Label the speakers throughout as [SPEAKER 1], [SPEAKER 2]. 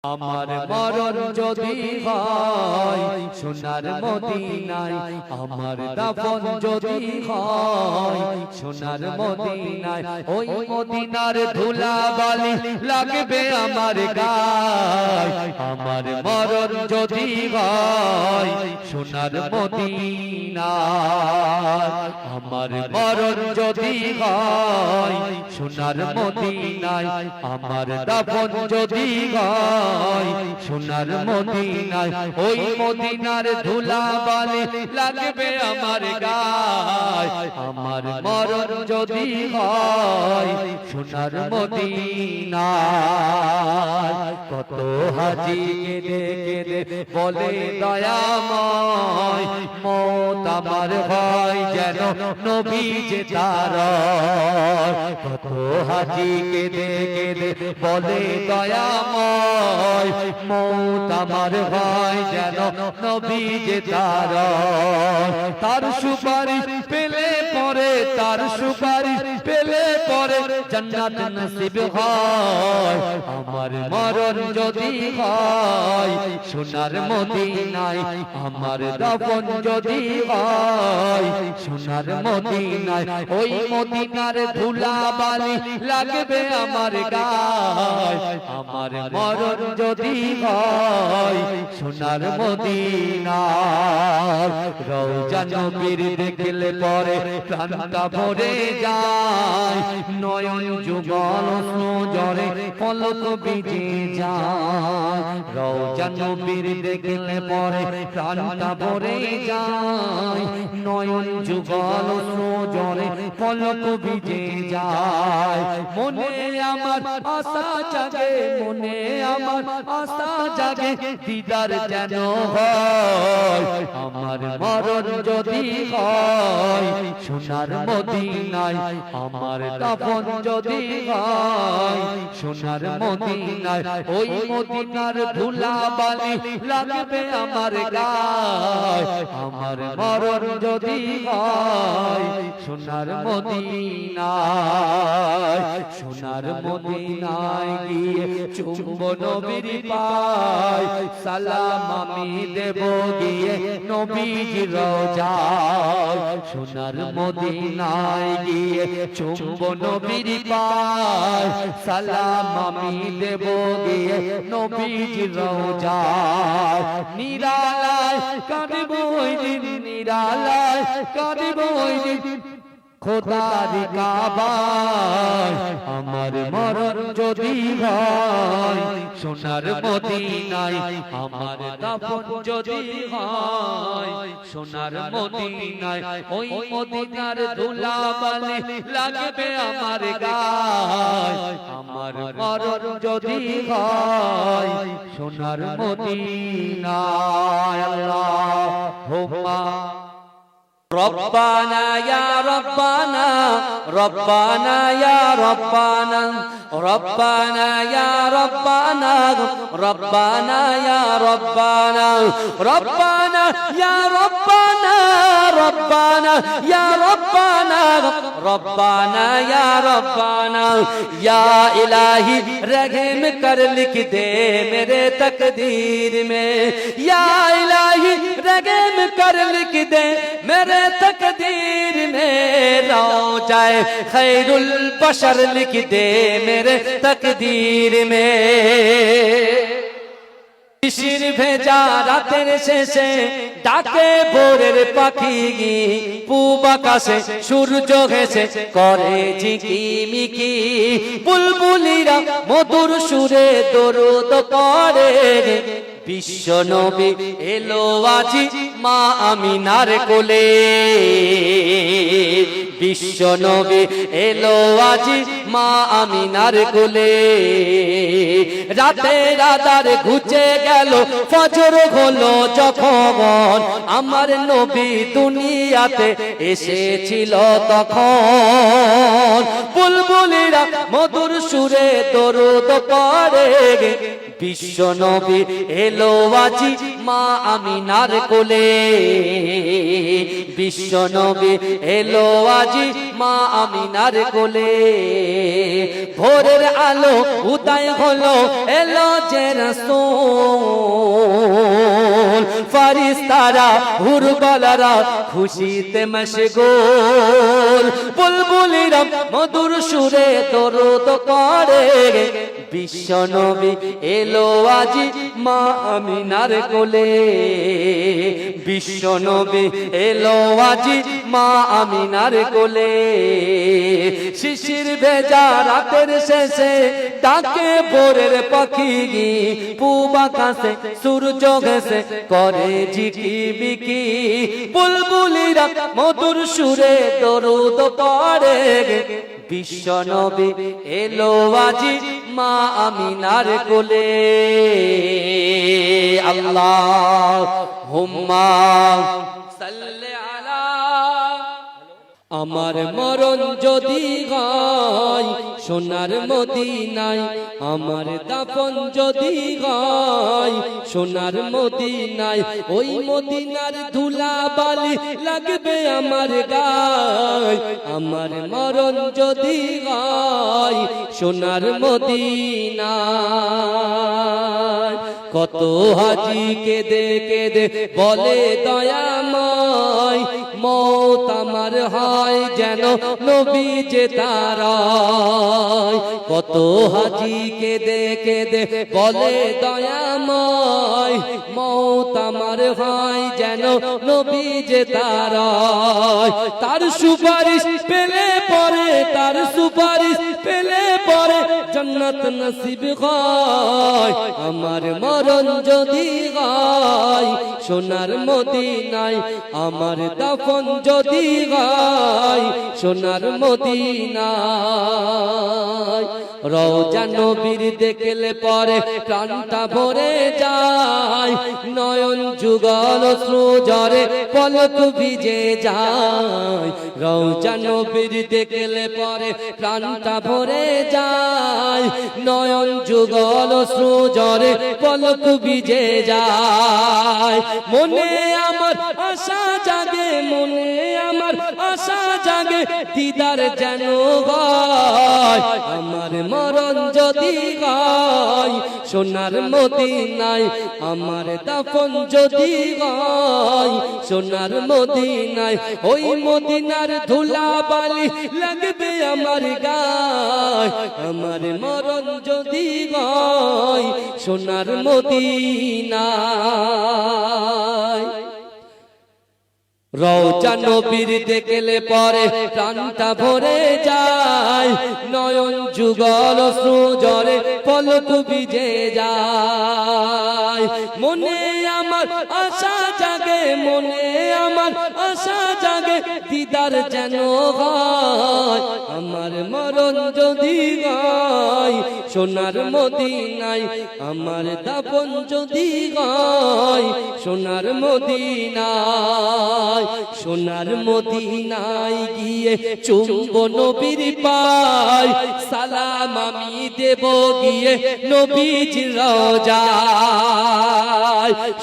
[SPEAKER 1] আমার মরণ যদি হয় সোনার মদিনায়, আমার দাফন যদি হয় সোনার মদিনায়, ওই মদিনার ধুলাবালি লাগবে আমার গায়। আমার মরণ যদি হয় সোনার মদিনায়, আমার মরণ যদি হয় সোনার মদিনায়, আমার দাফন যদি হয় সোনার মদিনায়, ওই মদিনার ধুলাবালি লাগবে আমার গায়। আমার মরণ যদি হয় সোনার মদিনায়, কত হাজি কেঁদে কেঁদে বলে দয়াময়, মত আমার হয় যেন নবী যে তার। কত হাজি কেঁদে কেঁদে বলে দয়াময়, মত আমার হয় যেন নবী যে তার। তার সুপারিশ পেলে পরে, তার সুপারিশ পেলে পরে জান্নাত নসিব হয়। আমার মরণ যদি হয় সোনার মদিনায়, আমার দাফন যদি হয় সোনার মদিনায়, ওই মদিনার ধুলাবালি লাগবে আমার গায়। আমার মরণ যদি হয় সোনার মদিনায়, রওজা নবীর দেখলে পরে প্রাণটা ভরে যায়, নয়ন যুগল জরে পলক ভিজে যায়। রওজা নবীর দেখলে পরে প্রাণটা ভরে যায়, নয়ন যুগল জরে পলক ভিজে যায়। মনে আমার আশা জাগে, মনে আমার আশা জাগে, দিদার যেন হয়। আমার মরণ যদি হয় সোনার মদিনায়, আমার দাফন যদি হয় সোনার মদিনায়, ওই মদিনার ধুলাবালি লাগবে আমার গায়। আমার মরণ যদি হয় সোনার মদিনায়, সোনার মদিনায় গিয়ে চুম্ব নবীর পায়, সালাম আমি দেব গিয়ে নবীজির রওজায়। সোনার মদিনায় গিয়ে চুম্ব নবীর পায়, সালাম আমি দেব গিয়ে নবীজির রওজায়। নিরালায় কাঁদিব ওই দিন, নিরালায় কাঁদিব ওই দিন খোদার কাবায়। আমার মরণ যদি হয় সোনার মদিনায়, আমার দাফন যদি হয় সোনার মদিনায়, ওই মদিনার ধুলাবালি লাগবে আমার গায়। আমার মরণ যদি হয় সোনার মদিনায়। আল্লাহুম্মা ربنا يا ربنا ربنا يا ربنا ربنا يا ربنا ربنا يا ربنا ربنا يا ربنا ربنا يا ربنا ربنا يا ربنا या इलाही रहम कर लिख दे मेरे तकदीर में, या इलाही रहम कर लिख दे मेरे तकदीर में, रौजाए खैरुल बशर लिख दे मेरे तकदीर में। শিশির ভেজা রাতের শেষে ডাকে ভোরের পাখি, পূব আকাশে সূর্য ঘেঁষে করে ঝিকিমিকি, বুলবুলিরা মধুর সুরে দরুদ পড়ে। বিশ্ব নবী এলো আজি মা আমিনার কোলে, বিশ্ব নবী এলো আজি মা আমিনার কোলে। রাতে রাতার ঘুচে গেল ফজর হলো যখন, আমার নবী দুনিয়াতে এসেছিল তখন। বুলবুলিরা মধুর সুরে দরুদ পড়ে, বিশ্ব নবী এলো আজি মা আমিনার কোলে বিশ্ব নবী এলো আজি মা আমিনার কোলে ভোরের আলো উদয় হলো এলো যে রাসূল ফেরেশতারা হুরবালারা খুশিতে মশগুল বুলবুলিরা মধুর সুরে দরুদ পড়ে বিশ্ব নবী এলো আজি মা আমিনার কোলে বিশ্ব নবী এলো আজি মা আমিনার কোলে শিশির ভেজা রাতের শেষে ডাকে ভোরের পাখি পূব আকাশে সূর্য ঘেঁষে করে ঝিকিমিকি বুলবুলিরা মধুর সুরে দরুদ পড়ে বিশ্ব নবী এলো আজি মা আমিনার কোলে আল্লাহুম্মা সাল্লি আলা আমার মরণ যদি হয় সোনার মদিনায় আমার দাফন যদি হয় সোনার মদিনায় ওই মদিনার ধুলা বালি লাগবে আমার গায় আমার মরণ যদি হয় সোনার মদিনায় কত হাজি কেঁদে কেঁদে বলে দয়াময় মওত আমার হয় যেন নবী যে তারায় কত হাজি কেঁদে কেঁদে বলে দয়াময় মওত আমার হয় যেন নবী যে তারায় তার সুপারিশ পেলে পরে তার সুপারিশ পেলে পরে জান্নাত নসিব হয় আমার মরণ যদি হয় সোনার মদিনায় আমার দাফন যদি হয় সোনার মদিনায় রওজা নবীর দেখলে পরে প্রাণটা ভরে যায় নয়ন যুগল অশ্রুজরে পলক ভিজে যায় রওজা নবীর দেখলে পরে প্রাণটা ভরে যায় নয়ন যুগল অশ্রুজরে পলক ভিজে যায় মনে আমার আশা জাগে মনে আমার আশা জাগে দিদার যেন হয় আমার মরণ যদি হয় সোনার মদিনায় আমার দাফন যদি হয় সোনার মদিনায় ওই মদিনার ধুলা বালি লাগবে আমার গায় আমার মরণ যদি হয় সোনার মদিনায় রওজা নবীর দেখলে পরে প্রাণটা ভরে যায় নয়ন যুগল অশ্রুজরে পলক ভিজে যায় মনে আমার আশা জাগে মনে আমার আশা জাগে দিদার যেন হয় আমার মরণ যদি হয় সোনার মদিনায় আমার দাফন যদি হয় সোনার মদিনায় সোনার মদিনায় গিয়ে চুম্ব নবীর পায় সালাম আমি দেব গিয়ে নবীজির রওজায়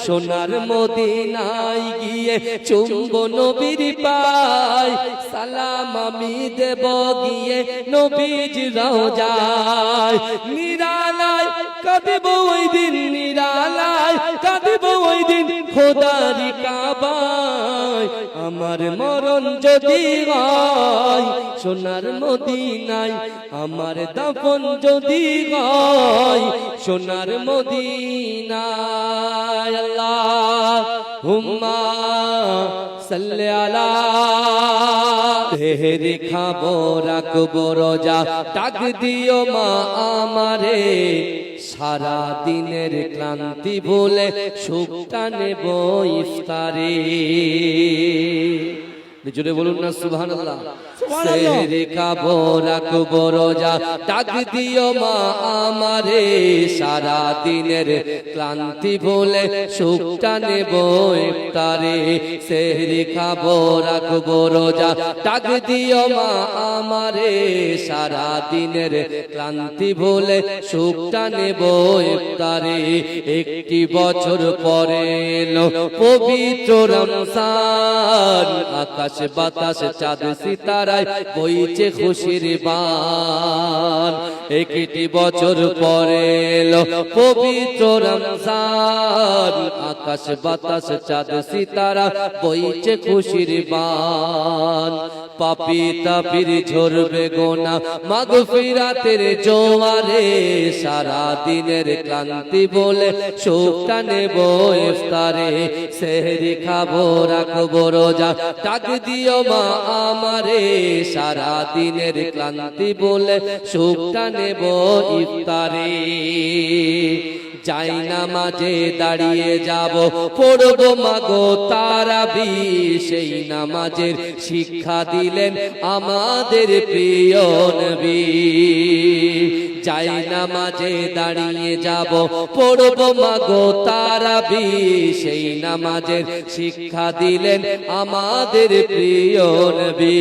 [SPEAKER 1] সোনার মদিনায় গিয়ে চুম্ব নবীর পায় সালাম আমি দেব গিয়ে নবীজির রওজায় নিরালায় কাঁদব ওই দিন নিরালায় কাঁদব ওই দিন খোদারি কাবায় আমার মরণ যদি হয় সোনার মদিনায় আমার দাফন যদি হয় সোনার মদিনায় আল্লাহুম্মা সাল্লি আলা তেহরি খাবো রাখবো রোজা ডাক দিও মা আমারে সারা দিনের ক্লান্তি ভুলে সুখটা নেব ইফতারে জোরে বলুন না সুবহানাল্লাহ। সেহরি খাবো রাখবো রোজা, ডাক দিও মা আমারে, সারা দিনের ক্লান্তি ভুলে সুখটা নেব ইফতারে। সেহরি খাবো রাখবো রোজা, ডাক দিও মা আমারে, সারা দিনের ক্লান্তি ভুলে সুখটা নেব ইফতারে। একটি বছর পরে এলো পবিত্র রমজান, আকাশ বাতাস চাঁদ সিতারায় বইছে খুশির বান। একটি বছর পরে এলো পবিত্র রমজান, আকাশ বাতাস চাঁদ সিতারা বইছে খুশির বান। পাপী তাপির ঝরবে গোনা মাগফিরাতের জোয়ারে, সারা দিনের ক্লান্তি বলে সুখটা নেব ইফতারে। সেহরি খাবো রাখবো রোজা, ডাক দিও মা আমারে, সারা দিনের ক্লান্তি বলে সুখটা নেব ইফতারে। যাই নামাজে দাঁড়িয়ে যাব, পড়বো মাগো তারাবি, সেই নামাজের শিক্ষা দিলেন আমাদের প্রিয় নবী। যাই নামাজে দাঁড়িয়ে যাব, পড়বো মাগো তারাবি, সেই নামাজের শিক্ষা দিলেন আমাদের প্রিয় নবী।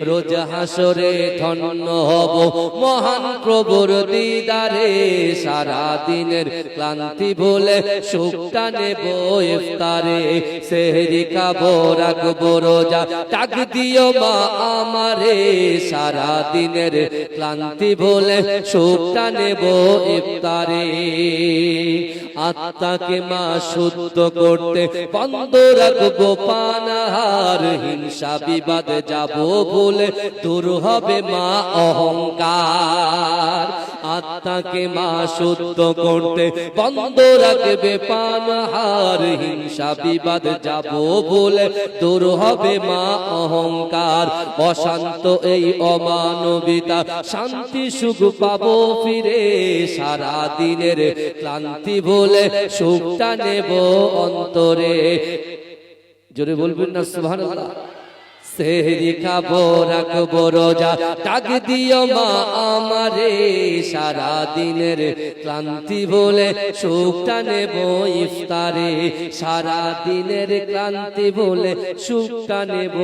[SPEAKER 1] রোজ হাসরে ধন্য হব মহান প্রভুর দিদারে, সারা দিনের ক্লান্তি ভুলে সুখটা নেব ইফতারে। সেহরি খাবো রাখবো রোজা, ডাক দিও মা আমারে, সারা দিনের ক্লান্তি ভুলে সুখটা নেব ইফতারে। আত্মাকে মা শুদ্ধ করতে বন্ধ রাখবো পানাহার, হিংসা বিবাদ যাব ভুলে দূর হবে মা অহংকার। আত্মাকে মা শুদ্ধ করতে বন্ধ রাখবে পানাহার, হিংসা বিবাদ যাব ভুলে দূর হবে মা অহংকার। অশান্ত এই অমানবিতা শান্তি সুখ পাবো ফিরে, সারা দিনের ক্লান্তি ভুলে সুখটা নেব অন্তরে। জোরে বলবেন না সুবহানাল্লাহ। সেহরি খাবো রাখবো রোজা, ডাক দিও মা আমারে, সারা দিনের ক্লান্তি ভুলে সুখটা নেব ইফতারে। সারা দিনের ক্লান্তি ভুলে সুখটা নেব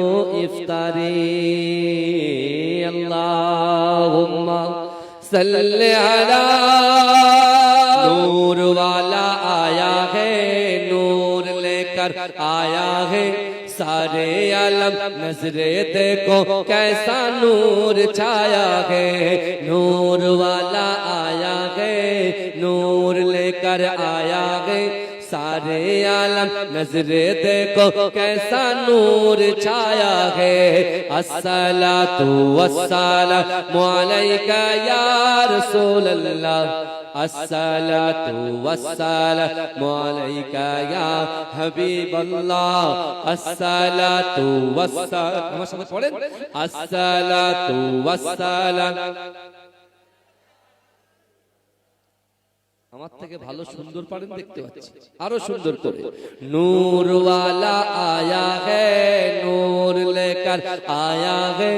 [SPEAKER 1] ইফতারে। আল্লাহুম্মা সাল্লি আলা, नूर वाला आया है, नूर लेकर आया है, सारे आलम नजरे देखो कैसा नूर छाया है। नूर वाला आया है, नूर लेकर आया है, सारे आलम नजरे देखो कैसा नूर छाया है। अस्सलातु वस्सलामु अलैका या रसूल अल्लाह, अस्सलातु वस्सलामु अलैका या हबीब अल्लाह, अस्सलातु वस्सलाम, আমার সাথে পড়েন, अस्सलातु वस्सलाम। আমার থেকে ভালো সুন্দর পারেন দেখতে পাচ্ছি, আরো সুন্দর করে। নূর वाला आया है, नूर लेकर आया है,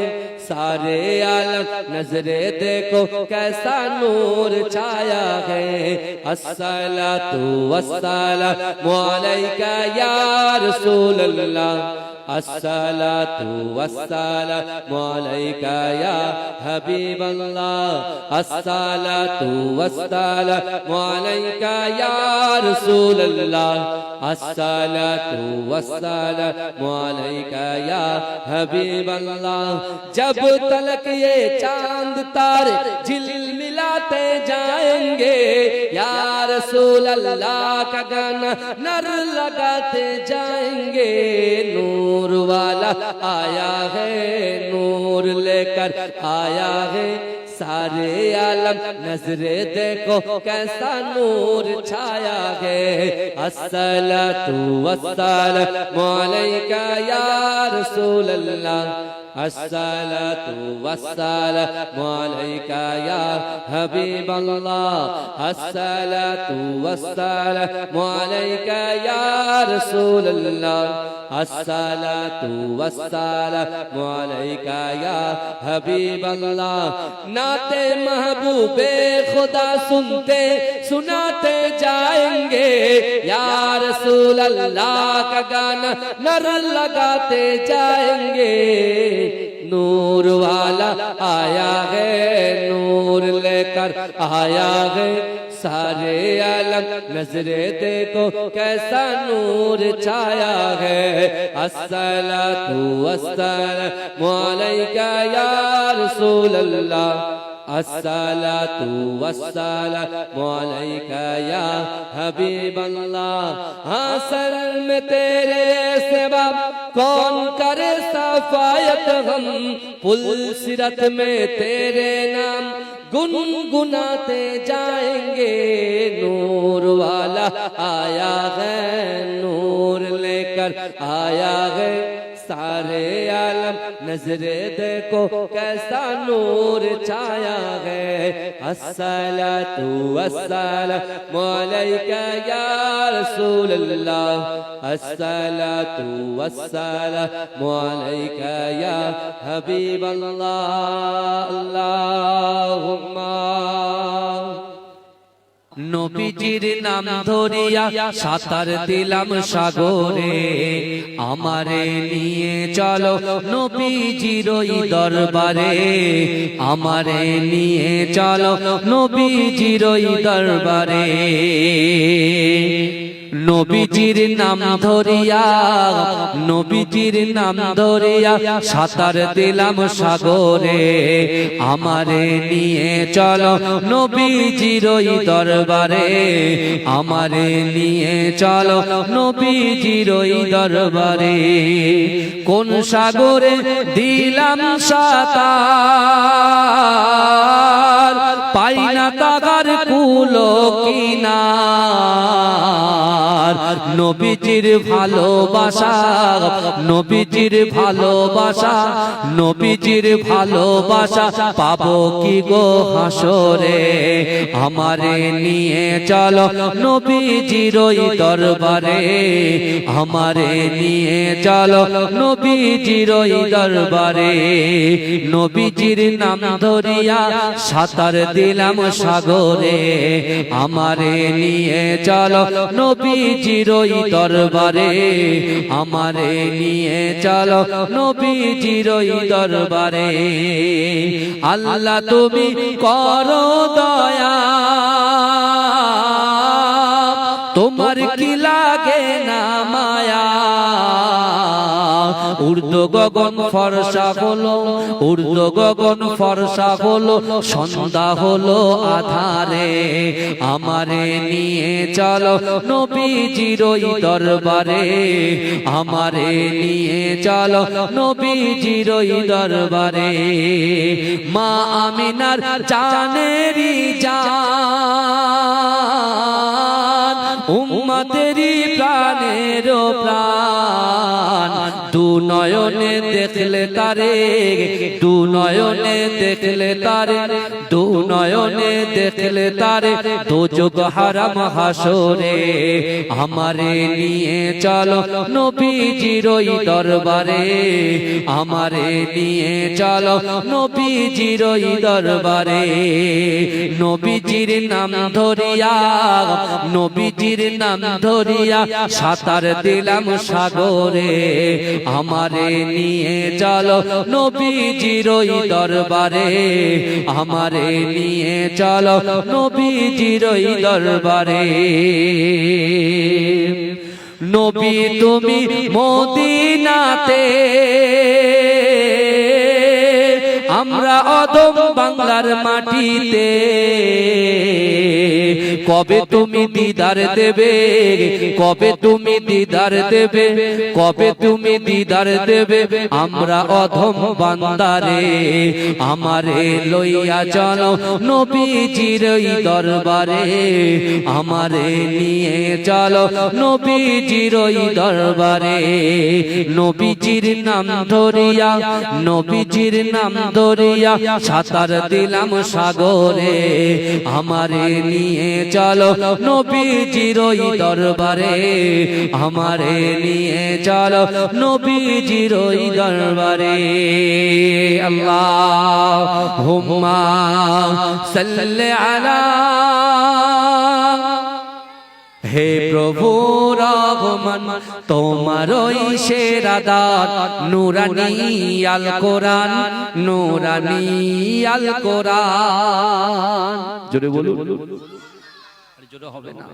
[SPEAKER 1] सारे आलम नजरे देखो कैसा नूर छाया है। अस्सलातु वस्सलामु अलैका या रसूल अल्लाह, अस्सलातु वस्सलामु अलैका या हबीब अल्लाह, अस्सलातु वस्सलामु अलैका या रसूल अल्लाह, अस्सलातु वस्सलामु अलैका या हबीब अल्लाह। जब तलक ये चांद तारे झिलमिलाते जाएंगे, या रसूल अल्लाह का गाना नर लगाते जाएंगे। नूर वाला आया है, नूर लेकर आया है, सारे आलम नजरे देखो कैसा नूर छाया है। अस्सलातु वस्सलामु अलैका या रसूल अल्लाह, अस्सलातु वस्सलामु अलैका या हबीब अल्लाह, अस्सलातु वस्सलामु अलैका या रसूल अल्लाह, अस्सलातु वस्सलामु अलैका या हबीबल्लाह। नाते महबूबे खुदा सुनते सुनाते जाएंगे, या रसूल अल्लाह का गाना नर लगाते जाएंगे। नूर वाला आया है, नूर लेकर आया है, सारे आलम नजरे देखो कैसा नूर छाया है। अस्सलातु वस्सलामु अलैका या रसूल अल्लाह, अस्सलातु वस्सलामु अलैका या हबीब अल्लाह। हाँ सर में तेरे सेवा कौन करे सफायत हम, पुल सिरत में तेरे नाम गुनगुनाते जाएंगे। नूर वाला आया है, नूर लेकर आया है, सारे आलम नजरे देखो कैसा नूर छाया है। अस्सलातु वस्सलामु अलैका या रसूल अल्लाह, अस्सलातु वस्सलामु अलैका या हबीब अल्लाह। अल्लाहुम्मा নবীজির নাম ধরিয়া সাঁতার দিলাম সাগরে, আমারে নিয়ে চলো নবীজির ওই দরবারে, আমারে নিয়ে চলো নবীজির ওই দরবারে। নবীজির নাম ধরিয়া, নবীজির নাম ধরিয়া সাঁতার দিলাম সাগরে, আমারে নিয়ে চলো নবীজির ওই দরবারে, আমারে নিয়ে চলো নবীজির ওই দরবারে। কোন সাগরে দিলাম সাঁতার, পাই না তাগার কুলো কিনার। নবীজির ভালোবাসা, নবীজির ভালোবাসা, নবীজির ভালোবাসা পাবো কি গো হাসরে, আমারে নিয়ে চলো নবীজির ওই দরবারে, আমারে নিয়ে চলো নবীজির ওই দরবারে। নবীজির নাম ধরিয়া সাঁতার দিলাম সাগরে, আমারে নিয়ে চলো নবীজির ওই দরবারে, আমারে নিয়ে চলো নবীজির ওই দরবারে। আল্লাহ তুমি করো দয়া, তোমার কি লাগে না মায়া। ঊর্ধ্ব গগন ফর্সা হলো, ঊর্ধ্ব গগন ফর্সা হলো, সন্ধ্যা হলো আধারে, আমারে নিয়ে চলো নবীজির ওই দরবারে, আমারে নিয়ে চলো নবীজির ওই দরবারে। মা আমিনার জানেরি জান, উম্মতেরি প্রাণের প্রাণ, দু নয়নে দেখলে তারে, দু নয়নে দেখলে তারে, দু নয়নে দেখলে তারে, দোজখ হারাম হাসরে, আমারে নিয়ে চলো নবীজির ওই দরবারে, আমারে নিয়ে চলো নবীজির ওই দরবারে। নবীজির নাম ধরিয়া, নবীজির নাম ধরিয়া সাঁতার দিলাম সাগরে, আমারে নিয়ে চলো নবীজির ওই দরবারে, আমারে নিয়ে চলো নবীজির ওই দরবারে। নবী তুমি মদিনাতে, আমরা অদম বাংলার মাটিতে, কবে তুমি দিদার দেবে, কবে তুমি দিদার দেবে, কবে তুমি দিদার দেবে, আমরা অধম বান্দারে, আমারে লইয়া চলো নবীজির ওই দরবারে, আমারে নিয়ে চলো নবীজির ওই দরবারে। নবীজির নাম ধরিয়া, নবীজির নাম ধরিয়া দরিয়া সাঁতার দিলাম সাগরে আমারে নিয়ে চলো নবীজির ওই দরবারে আমারে নিয়ে চলো নবীজির ওই দরবারে আল্লাহুম্মা সাল্লি আলা হে প্রভু রহমান তোমার ওই সেরা দান নূরানী আল কোরআন নূরানী আল কোরআন জোরে বলুন জোরে হবে না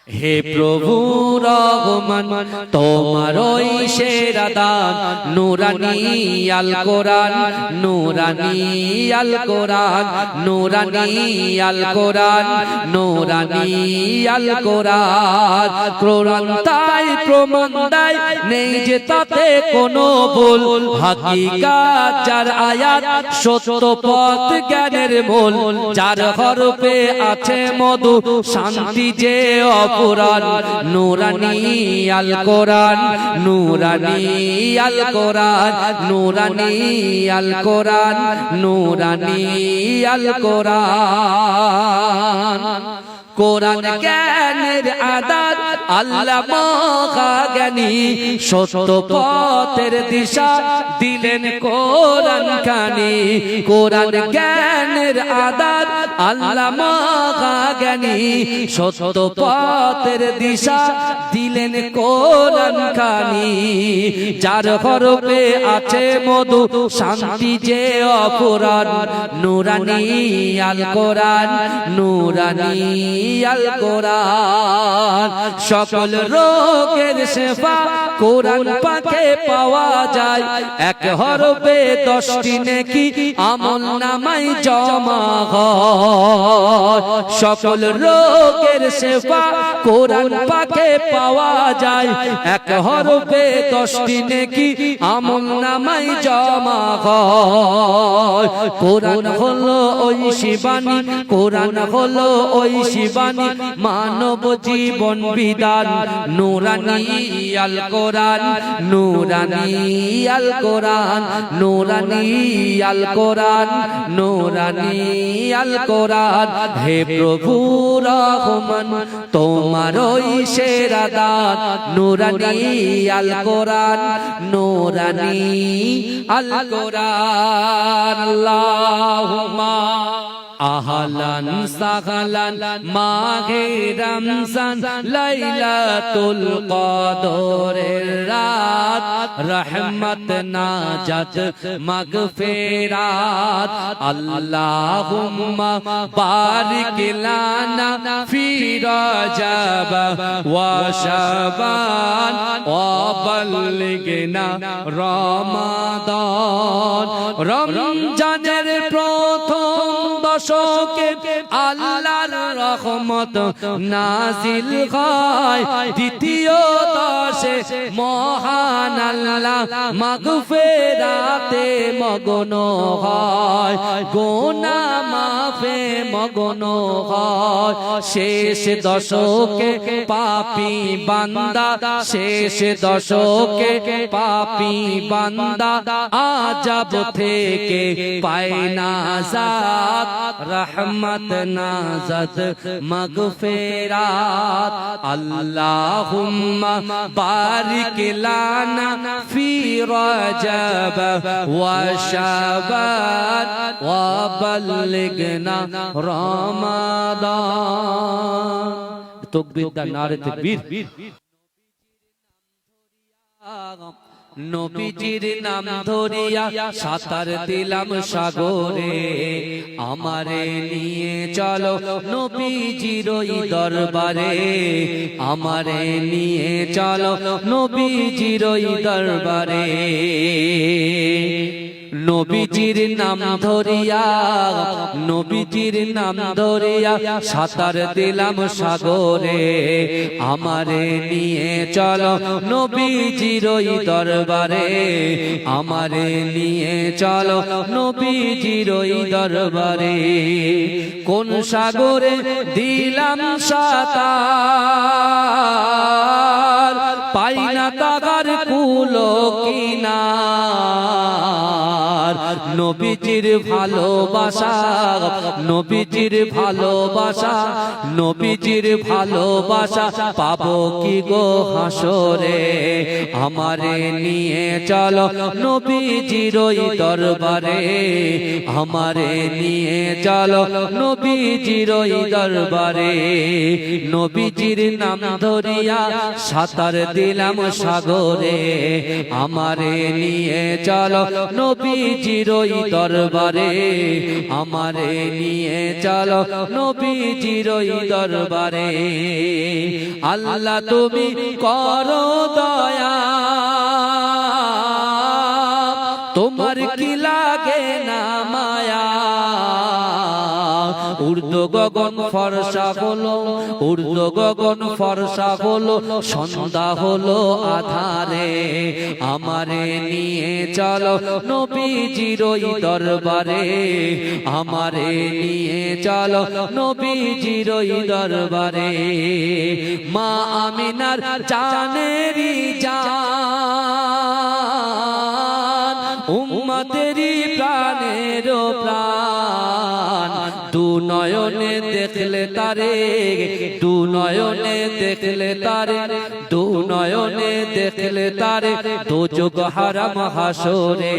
[SPEAKER 1] হে প্রভু রহমান তোমার ওই সেরা দান নূরানী আল কোরআন নূরানী আল কোরআন নূরানী আল কোরআন নূরানী আল কোরআন কোরআন তাই প্রমাণ দেয় নেই যে তাতে কোনো ভুল হাকিকাত যার আয়াত সত্য পথ জ্ঞানের মূল যার হরফে আছে মধু শান্তি যে কোরআন নূরানী আল কোরআন নূরানী আল কোরআন নূরানী আল কোরআন নূরানী আল কোরআন কোরআন জ্ঞানের আদার আল্লামা জ্ঞানী সত্য পথের দিশা দিলেন কোরআন খানি কোরআন জ্ঞানের আদার আল্লামা জ্ঞানী সত্য পথের দিশা দিলেন কোরআন খানি যার হরফে আছে মধু শান্তি যে অপরাণ নূরানী আল কোরআন নূরানী আল কোরআন সকল রোগের শিফা কোরআন পাকে পাওয়া যায় এক হরফে 10টি নেকি আমল নামায় জমা হয় সকল রোগের শিফা কোরআন পাকে পাওয়া যায় এক হরফে 10টি নেকি আমল নামায় জমা হয় কোরআন হলো ওই শিবানী কোরআন হলো ওই শিবানী মানব জীবন বিধান নূরানী আল কোরআন নূরানী আল কোরআন নূরানী আল কোরআন নূরানী আল কোরআন হে প্রভু রহমান তোমার ওই সেরা দান নূরানী আল কোরআন নূরানী আল কোরআন আল্লাহুম্মা আহলান সাহলান মাহে রমজান লাইলাতুল কদরের রাত রহমত নাজাত মাগফিরাত আল্লাহুম্মা বারিক লানা ফি রজব ওয়া শাবান ওয়া বাল্লিগনা রমাদান রমজানের প্রথম দশকে আল্লাহর রহমত নাজিল হয় দ্বিতীয় দশে মহান আল্লাহ মাগফিরাতে মগ্ন হয় গুনাহ মাফে মগ্ন হয় শেষ দশকে পাপী বান্দা শেষ দশকে পাপী বান্দা আযাব থেকে পায় নাজাত রহমত নাজাত মাগফিরাত আল্লাহুম্মা বারিক লানা ফি রজব ওয়া শাবান ওয়া বাল্লিগনা রমাদান তাকবীর দা নারে তাকবীর নবীজির নাম ধরিয়া সাঁতার দিলাম সাগরে আমারে নিয়ে চলো নবীজির ওই দরবারে আমারে নিয়ে চলো নবীজির ওই দরবারে নবীজির নাম ধরিয়া নবীজির নাম ধরিয়া সাঁতার দিলাম সাগরে আমারে নিয়ে চলো নবীজির ওই দরবারে আমারে নিয়ে চলো নবীজির ওই দরবারে কোন সাগরে দিলাম সাঁতার পাই না তাগার কুলো কিনার নবীজির ভালোবাসা, নবীজির ভালোবাসা, নবীজির ভালোবাসা পাবো কি গো হাসরে। আমারে নিয়ে চলো নবীজির ওই দরবারে, আমারে নিয়ে চলো নবীজির ওই দরবারে। নবীজির নাম ধরিয়া সাঁতার দিলাম সাগরে, আমারে নিয়ে চলো নবীজির ওই দরবারে, আমারে নিয়ে চলো নবীজির ওই দরবারে। আল্লাহ তুমি করো দয়া, তোমার কি লাগে না মায়া। উর্দু গগন ফর্সা হলো, উর্দু গগন ফর্সা হলো, সন্ধ্যা হলো আধারে। আমারে নিয়ে চলো নবীজির ওই দরবারে, আমারে নিয়ে চলো নবীজির ওই দরবারে। মা আমিনার জানেরি জান, উম্মতেরি প্রাণের প্রাণ। দু নয়নে দেখলে তারে, দু নয়নে দেখলে তারে, দু নয়নে দেখলে তারে, দোজখ হারাম হাসরে।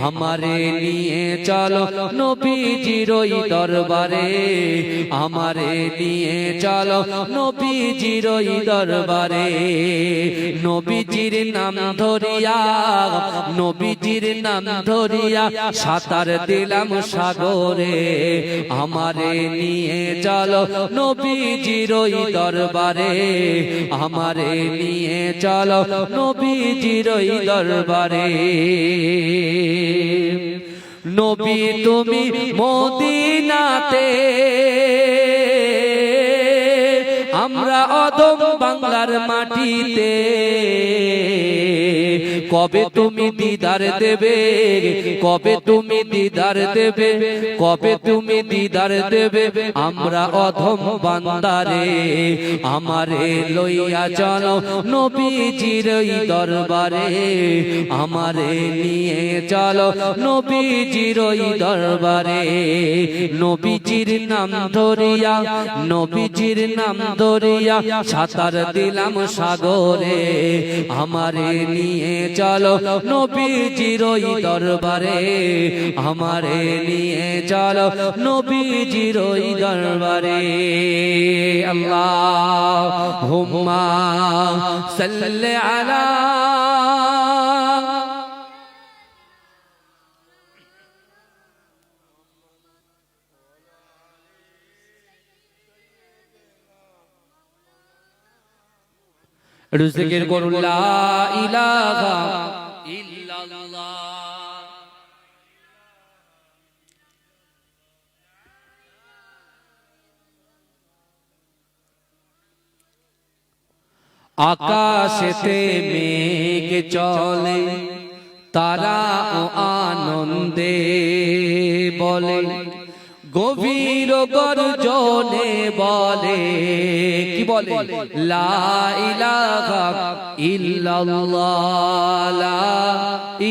[SPEAKER 1] আমারে নিয়ে চলো নবীজির ওই দরবারে, আমারে নিয়ে চলো নবীজির ওই দরবারে। নবীজির নাম ধরিয়া, নবীজির নাম ধরিয়া সাঁতার দিলাম সাগরে। আমারে নিয়ে চলো নবীজির ওই দরবারে, আমারে নিয়ে চলো নবীজির ওই দরবারে। নবী তুমি মদিনাতে, আমরা অদম বাংলার মাটিতে। কবে তুমি দিদার দেবে, কবে তুমি দিদার দেবে, কবে তুমি দিদার দেবে আমরা অধম বান্দারে। আমারে লইয়া চলো নবীজির ওই দরবারে, আমারে নিয়ে চলো নবীজির ওই দরবারে। নবীজির নাম ধরিয়া, নবীজির নাম ধরিয়া সাঁতার দিলাম সাগরে। আমারে নিয়ে চলো নবীজির ওই দরবারে, আমারে নিয়ে চলো নবীজির ওই দরবারে। আল্লাহুম্মা সাল্লি আলা জিকির করুন লা ইলাহা ইল্লাল্লাহ। আকাশেতে মেঘ চলে, তারা ও আনন্দে বলে, গভীর গর্জনে বলে, কি বলে? লা ইলাহা ইল্লাল্লাহ, লা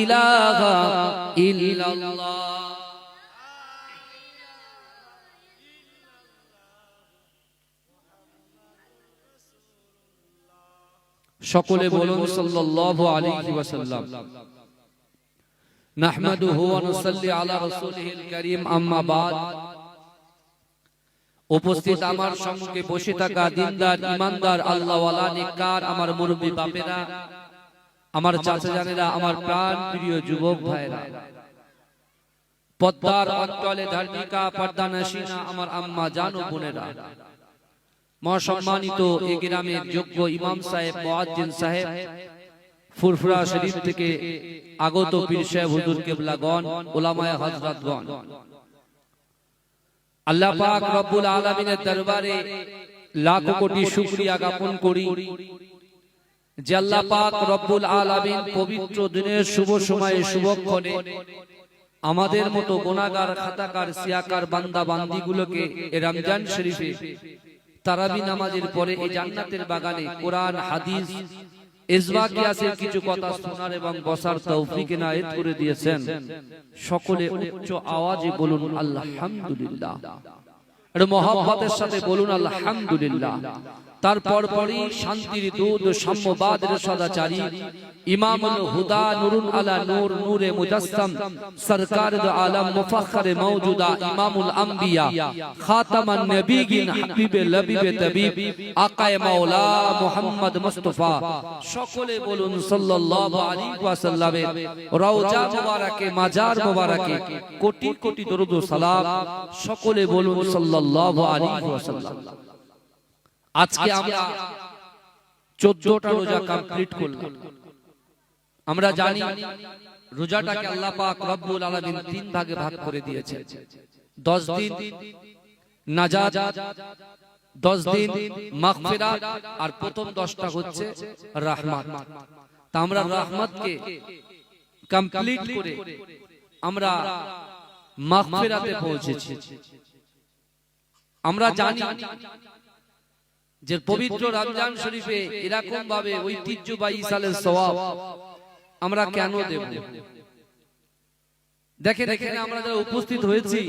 [SPEAKER 1] ইলাহা ইল্লাল্লাহ। সকলে বলুন সাল্লাল্লাহু আলাইহি ওয়াসাল্লাম। নাহমাদুহু ওয়া নুসাল্লি আলা রাসূলিহিল কারীম, আম্মা বাদ। উপস্থিত আমার সম্মুখে বসে থাকা দিনদার ইমানদার আল্লাহওয়ালা নেককার আমার মুরব্বি বাপেরা, আমার চাচা জানেরা, আমার প্রাণ প্রিয় যুবক ভাইরা, পদ্মার অঞ্চলে ধার্মিকা পর্দানশীনা আমার আম্মা জান ও বোনেরা, মহাসম্মানিত এই গ্রামের যোগ্য ইমাম সাহেব, মুয়াজ্জিন সাহেব, ফুরফুরা শরীফ থেকে আগত পীর সাহেব হুজুর কিবলাগণ, উলামায়ে হযরতগণ, আল্লাহ পাক রব্বুল আলামিনের দরবারে লাখ কোটি শুকরিয়া জ্ঞাপন করি যে আল্লাহ পাক রব্বুল আলামিন পবিত্র দিনের শুভ সময়ে শুভক্ষণে আমাদের মতো গুনাহগার, খাতাকার, সিয়াকার বান্দা বান্দীগুলোকে এই রমজান শরীফে তারাবি নামাজের পরে এই জান্নাতের বাগানে কোরআন, হাদিস, ইজমা কিয়াসের কিছু কথা শোনার এবং বসার তৌফিক ইনায়েত করে দিয়েছেন। সকলে উচ্চ আওয়াজে বলুন আলহামদুলিল্লাহ। এটা মহব্বতের সাথে বলুন আলহামদুলিল্লাহ। তারপর পরই শান্তির দূত সাম্যবাদের সদাচারী ইমামুল হুদা নুরুন আলা নূর নূরে মুজাসসাম সরকার দো আলম মুফাখরে মওজুদা ইমামুল আম্বিয়া খাতামান নবিয়িন হাবিবে লবিবে তবিব আকায়ে মাওলা মুহাম্মদ মুস্তাফা। সকলে বলুন সাল্লাল্লাহু আলাইহি ওয়াসাল্লামের রওজা মুবারকে মাজার মুবারকে কোটি কোটি দরুদ ও সালাম। সকলে বলুন সাল্লাল্লাহু আলাইহি ওয়াসাল্লাম। আজকে আমরা 14টা রোজা কমপ্লিট করলাম। আমরা জানি রোজাটাকে আল্লাহ পাক রব্বুল আলামিন 3 ভাগে ভাগ করে দিয়েছেন। 10 দিন নাজাত, 10 দিন মাগফিরাত, আর প্রথম 10টা হচ্ছে রাহমাত। তা আমরা রাহমাতকে কমপ্লিট করে আমরা মাগফিরাতে পৌঁছেছি। আমরা জানি যে পবিত্র রমজান শরীফে এরকম ভাবে ঐতিহ্যবাহী সালের সওয়াব আমরা কেন দেব? দেখেন এখানে আমরা যারা উপস্থিত হয়েছি,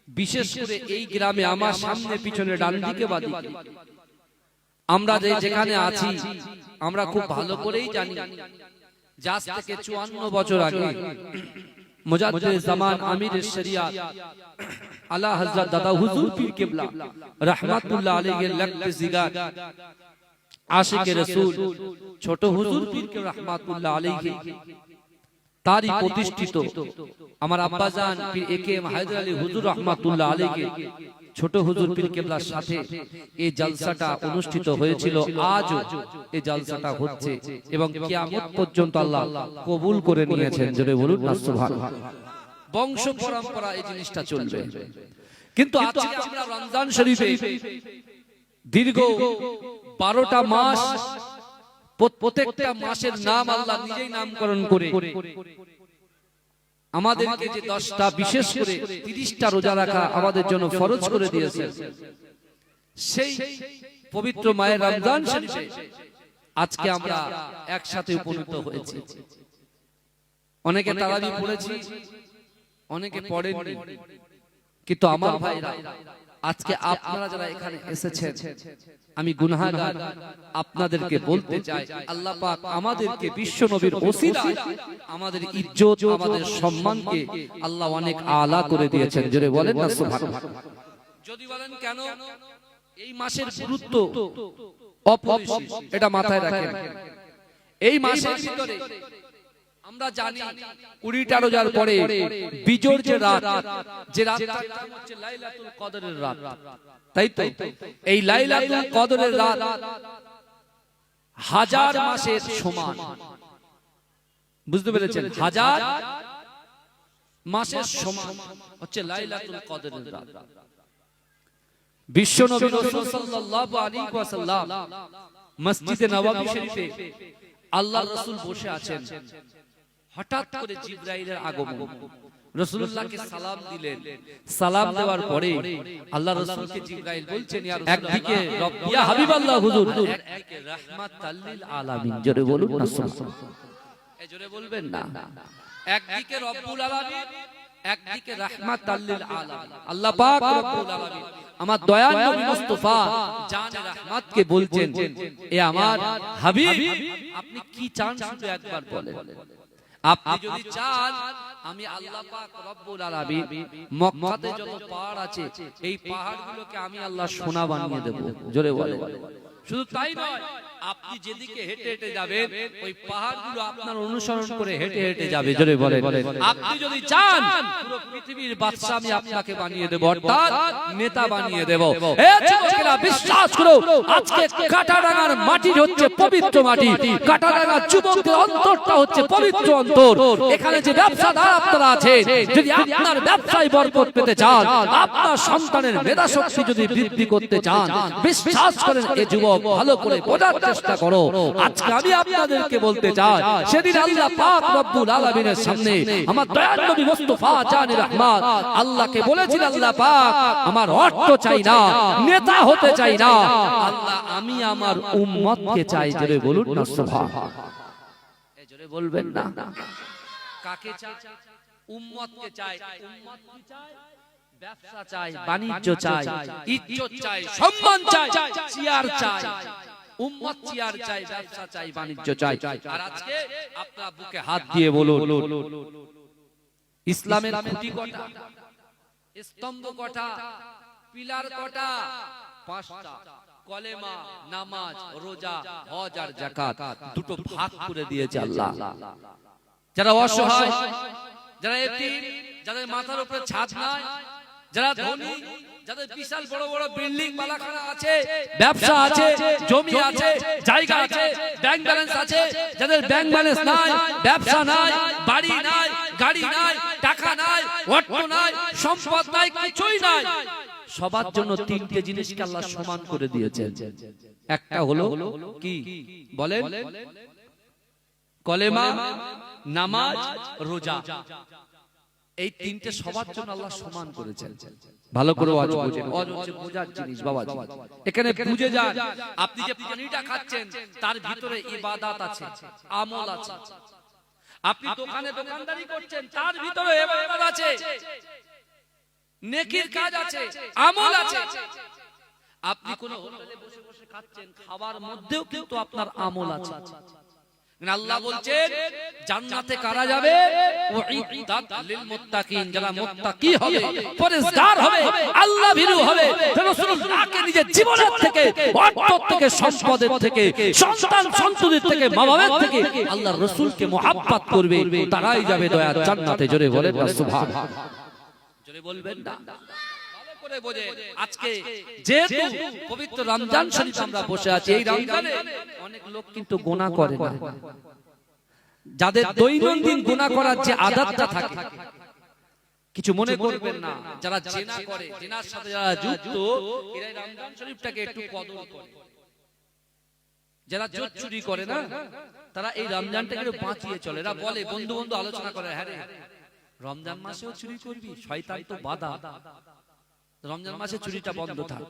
[SPEAKER 1] বিশেষ করে এই গ্রামে আমার সামনে পিছনে ডান দিকে বাঁ দিকে আমরা যেখানে আছি, আমরা খুব ভালো করেই জানি যে আজ থেকে 54 বছর আগে মুজাদ্দিদ জামান আমির শরিয়াত আলা হযরত দাদা হুজুর পীর কিবলা রাহমাতুল্লাহ আলাইহির লক্তে জিগার আশিকে রাসূল ছোট হুজুর পীর কিবলা রাহমাতুল্লাহ আলাইহি তারই প্রতিষ্ঠিত আমার আব্বাজান পীর একেএম হায়দার আলী হুজুর রাহমাতুল্লাহ আলাইহি ছোট হুজুর পীর কিবলার সাথে এই জলসাটা অনুষ্ঠিত হয়েছিল। আজও এই জলসাটা হচ্ছে এবং কিয়ামত পর্যন্ত আল্লাহ কবুল করে নিয়েছেন। জোরে বলুন না সুবহানাল্লাহ। বংশ পরম্পরা এই জিনিসটা চলবে। কিন্তু আজকে আমরা রমজান শরীফে দীর্ঘ 12টা মাস, প্রত্যেকটা মাসের নাম আল্লাহ নিজেই নামকরণ করে আমাদেরকে যে 10টা বিশেষ করে 30টা রোজা রাখা আমাদের জন্য ফরজ করে দিয়েছেন। সেই পবিত্র মায়ের রমজান শরীফে আজকে আমরা একসাথে উপনীত হয়েছি। অনেকে তারাবি পড়েছি, অনেকে পড়েননি, কিন্তু আমার ভাইরা আজকে আপনারা যারা এখানে এসেছেন, আমি গুনাহগার আপনাদেরকে বলতে চাই, আল্লাহ পাক আমাদেরকে বিশ্ব নবীর ওসিলায় আমাদের ইজ্জত, আমাদের সম্মানকে আল্লাহ অনেক আলা করে দিয়েছেন। জোরে বলেন না সুবহানাল্লাহ। যদি বলেন কেন, এই মাসের গুরুত্ব অপরিসীম, এটা মাথায় রাখেন। এই মাসের ভিতরে আমরা জানি 20টা রোজার পরে বিজোর যে রাত, যে রাতটার নাম হচ্ছে লাইলাতুল কদরের রাত, তাই তো? এই লাইলাতুল কদরের রাত 1000 মাসের সমান। বুঝতে পেরেছেন? 1000 মাসের সমান হচ্ছে লাইলাতুল কদরের রাত। বিশ্ব নবী রাসূল সাল্লাল্লাহু আলাইহি ওয়াসাল্লাম মসজিদে নববী শরীফে আল্লাহর রাসূল বসে আছেন। হঠাৎ করে জিবরাইলের আগমন, রাসূলুল্লাহকে সালাম দিলেন। সালাম দেওয়ার পরে আল্লাহ রাসূলকে জিবরাইল বলছেন, একদিকে ইয়া হাবিবাল্লাহ হুজুর, একদিকে রাহমাতাল লিল আলামিন। জোরে বলুন না সুবহানাল্লাহ। এই জোরে বলবেন না। একদিকে রব্বুল আলামিন, একদিকে রাহমাতাল লিল আলামিন। আল্লাহ পাক রব্বুল আলামিন আমার দয়াল নবী মুস্তাফা জানে রাহমাতকে বলছেন, এ আমার হাবিব, আপনি কি চান শুধু একবার বলেন। আপনি যদি চান, আমি আল্লাহ পাক রব্বুল আলামিন মক্কাতে যত পাহাড় আছে, এই পাহাড়গুলোকে আমি আল্লাহ সোনা বানিয়ে দেব। জোরে বলেন। শুধু তাই নয়, আপনি যেদিকে হেঁটে হেঁটে যাবেন, ওই পাহাড়গুলো আপনার অনুসরণ করে হেঁটে হেঁটে যাবে। জোরে বলেন। আপনি যদি চান, পুরো পৃথিবীর বাদশা আমি আপনাকে বানিয়ে দেব, অর্থাৎ নেতা বানিয়ে দেব। এ যুবকেরা বিশ্বাস করো, আজকে কাটারাঙ্গার মাটি হচ্ছে পবিত্র মাটি। কাটারাঙ্গার যুবকদের অন্তরটা হচ্ছে পবিত্র অন্তর। এখানে যে ব্যবসাদার আপনারা আছেন, যদি আপনার ব্যবসায় বরকত পেতে চান, আপনার সন্তানের মেধা শক্তি যদি বৃদ্ধি করতে চান, বিশ্বাস করেন এ যুবক ভালো করে বোঝার চেষ্টা করো। আজকে আমি আপনাদেরকে বলতে চাই, সেদিন আল্লাহ পাক রব্বুল আলামিনের সামনে আমার দয়াল নবী মুস্তাফা জানে রহমত আল্লাহকে বলেছিল, আল্লাহ পাক আমার অর্থ চাই না, নেতা হতে চাই না, আল্লাহ আমি আমার উম্মতকে চাই। জোরে বলুন না সুবহানাল্লাহ। এই জোরে বলবেন না। কাকে চাই? উম্মতকে চাই। উম্মত কি চাই? ব্যবসা চাই, বাণিজ্য চাই, ইজ্জত চাই, সম্মান চাই, চেয়ার চাই। উম্মত চেয়ার চাই, ব্যবসা চাই, বাণিজ্য চাই। আর আজকে আপনারা বুকে হাত দিয়ে বলুন, ইসলামের খুঁটি কটা, স্তম্ভ কটা, পিলার কটা? 5টা। কলেমা, নামাজ, রোজা, হজ আর যাকাত। দুটো ভাগ করে দিয়েছে আল্লাহ। যারা অসহায়, যারা এতিম, যাদের মাথার উপরে ছাদ নাই, যারা ধনী, যাদের বিশাল বড় বড় বিল্ডিং বালাখানা আছে, ব্যবসা আছে, জমি আছে, জায়গা আছে, ব্যাংক ব্যালেন্স আছে, যাদের ব্যাংক ব্যালেন্স নাই, ব্যবসা নাই, বাড়ি নাই, গাড়ি নাই, টাকা নাই, অর্থ নাই, সম্পদ নাই, কিছুই নাই, সবার জন্য 3টে জিনিসকে আল্লাহ সমান করে দিয়েছেন। একটা হলো কি বলেন? কলেমা, নামাজ, রোজা। এই 3টে সবার জন্য আল্লাহ সমান করেছেন। ভালো করে ওয়াজ বুঝেন। ওয়াজ হচ্ছে বোঝার জিনিস বাবাজি। এখানে বুঝে যান, আপনি যে পানিটা খাচ্ছেন তার ভিতরে ইবাদত আছে, আমল আছে। আপনি দোকানে দোকানদারি করছেন, তার ভিতরে ইবাদত আছে, নেকির কাজ আছে, আমল আছে। আপনি কোন হোটেলে বসে বসে খাচ্ছেন, খাবার মধ্যেও কিন্তু আপনার আমল আছে। আল্লাহ বলছেন জান্নাতে কারা যাবে? উইদ্দাত লিল মুত্তাকিন, যারা মুত্তাকি হবে, পরেজগার হবে, আল্লাহ ভীরু হবে, রাসূলুল্লাহকে নিজের জীবনের থেকে, অর্থ থেকে, সম্পদের থেকে, সন্তান সন্ততির থেকে, মা-বাবার থেকে আল্লাহর রাসূলকে মুহাব্বত করবে, তারাই যাবে দয়ার জান্নাতে। জোরে বলেন না সুবহানাল্লাহ। জোরে বলবেন না। আজকে যেহেতু পবিত্র রমজান শরীফ আমরা বসে আছি, এই রমজানে অনেক লোক কিন্তু গুনাহ করে না। যাদের দৈনন্দিন গুনাহ করার যে আদতটা থাকে, কিছু মনে করবেন না, যারা জিনা করে, জিনার সাথে যারা যুক্ত, এরা রমজান শরীফটাকে একটু কদর করে। যারা জোর চুরি করে না, তারা এই রমজানটাকে একটু বাঁচিয়ে চলে। এরা বলে, বন্ধু বন্ধু আলোচনা করে, হ্যাঁ রে রমজান মাসেও চুরি করবি, শয়তান তো বাধা। রমজান মাসে চুরিটা বন্ধ থাক,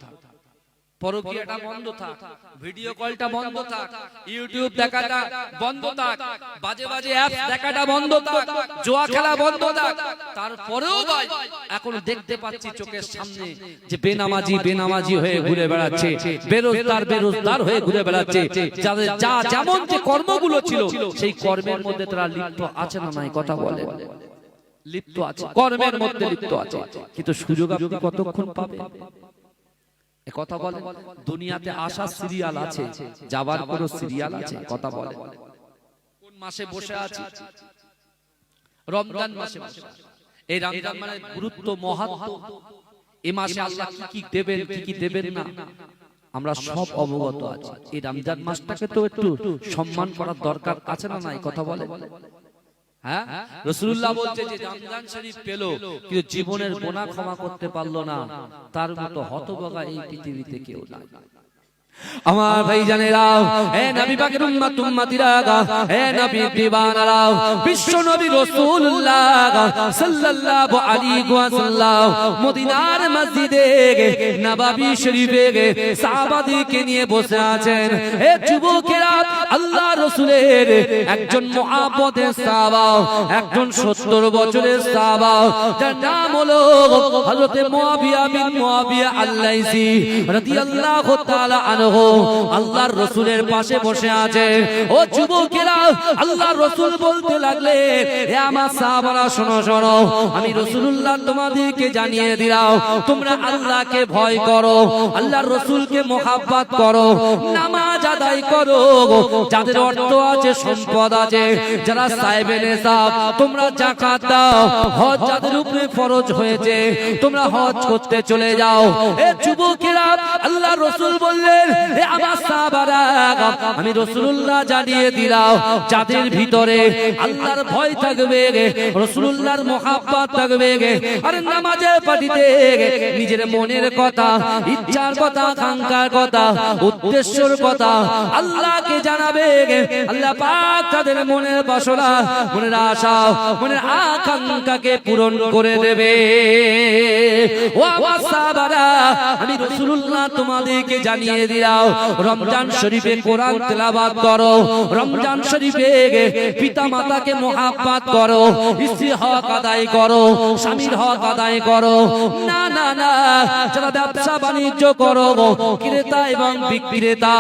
[SPEAKER 1] পরকীয়াটা বন্ধ থাক, ভিডিও কলটা বন্ধ থাক, ইউটিউব দেখাটা বন্ধ থাক, বাজে বাজে অ্যাপ দেখাটা বন্ধ থাক, জুয়া খেলা বন্ধ থাক। তারপরেও ভাই এখন দেখতে পাচ্ছি চোখের সামনে যে বেনামাজি হয়ে ঘুরে বেড়াচ্ছে, বেরোজগার হয়ে ঘুরে বেড়াচ্ছে। যাদের যা যেমন যে কর্মগুলো ছিল সেই কর্মের মধ্যে তারা লিপ্ত আছে না নাই? কথা বলে লিপ্ত আছে, কর্মের মধ্যে লিপ্ত আছে, কিন্তু সুযোগ আপনি কতক্ষণ পাবেন? কথা বলে দুনিয়াতে আসার সিরিয়াল আছে, যাবার কোন সিরিয়াল আছে? কথা বলে কোন মাসে বসে আছি? রমজান মাসে বসে। এই রমজান মানে গুরুত্ব, মাহাত্ম্য, এই মাসে আল্লাহ কি দেবেন কি দেবেন না আমরা সব অবগত আছি। এই রমজান মাসটাকে তো একটু সম্মান করার দরকার আছে না নাই? কথা বলে। হ্যাঁ, রাসূলুল্লাহ বলছে যে রমজান শরীফ পেল কিন্তু জীবনের গুনাহ ক্ষমা করতে পারলো না, তার মতো হতভাগা এই পৃথিবীতে কেউ নাই। আমার ভাই জানেরাও, হে নবী পাকের উম্মত উম্মতিরা, হে নবী দিবানারা, বিশ্ব নবী রাসূলুল্লাহ সাল্লাল্লাহু আলাইহি ওয়াসাল্লাম মদিনার মসজিদে নববী শরীফে সাহাবাদেরকে নিয়ে বসে আছেন। হে যুবকেরা, আল্লাহ রাসূলের একজন মুহাব্বতের সাহাবা, একজন 70 বছরের সাহাবা, যার নাম হলো হযরত মুয়াবিয়া বিন মুয়াবিয়া আল-লাইসি রাদিয়াল্লাহু তাআলা আনহু, আল্লাহর রাসূলের পাশে বসে আছে। ও যুবকেরা, আল্লাহর রাসূল বলতে লাগলেন, হে আমার সাহাবারা শোনো শোনো, আমি রাসূলুল্লাহ তোমাদেরকে জানিয়ে দিলাম, তোমরা আল্লাহকে ভয় করো, আল্লাহর রাসূলকে মুহাব্বত করো, নামাজ আদায় করো, যাদের অর্থ আছে, সম্পদ আছে, যারা সাহেবে নেশাব, তোমরা যাকাত দাও, হজ যাদের উপরে ফরজ হয়েছে তোমরা হজ করতে চলে যাও। এ যুবকেরা, আল্লাহর রাসূল বললেন, হে আমার সাহাবারা, আমি রাসূলুল্লাহ জানিয়ে দিলাম যাদের ভিতরে আল্লাহর ভয় থাকবে, রাসূলুল্লাহর মুহাব্বত থাকবে, আর নামাজে পাঠিতে নিজের মনের কথা, ইচ্ছার কথা, আকাঙ্ক্ষার কথা, উদ্দেশ্যের কথা আল্লাহকে জানাবে, আল্লাহ পাক তাদের মনের বাসনা, মনের আশা, মনের আকাঙ্ক্ষাকে পূরণ করে দেবে। ও আমার সাহাবারা, আমি রাসূলুল্লাহ তোমাদেরকে জানিয়ে দিলাম রমজান শরীফে কোরআন তেলাওয়াত করো, রমজান শরীফে পিতা মাতাকে মুহাব্বত করো, স্ত্রী হক আদায় করো, স্বামীর হক আদায় করো। না না না, যারা ব্যবসা বাণিজ্য করো, ক্রেতা এবং বিক্রেতা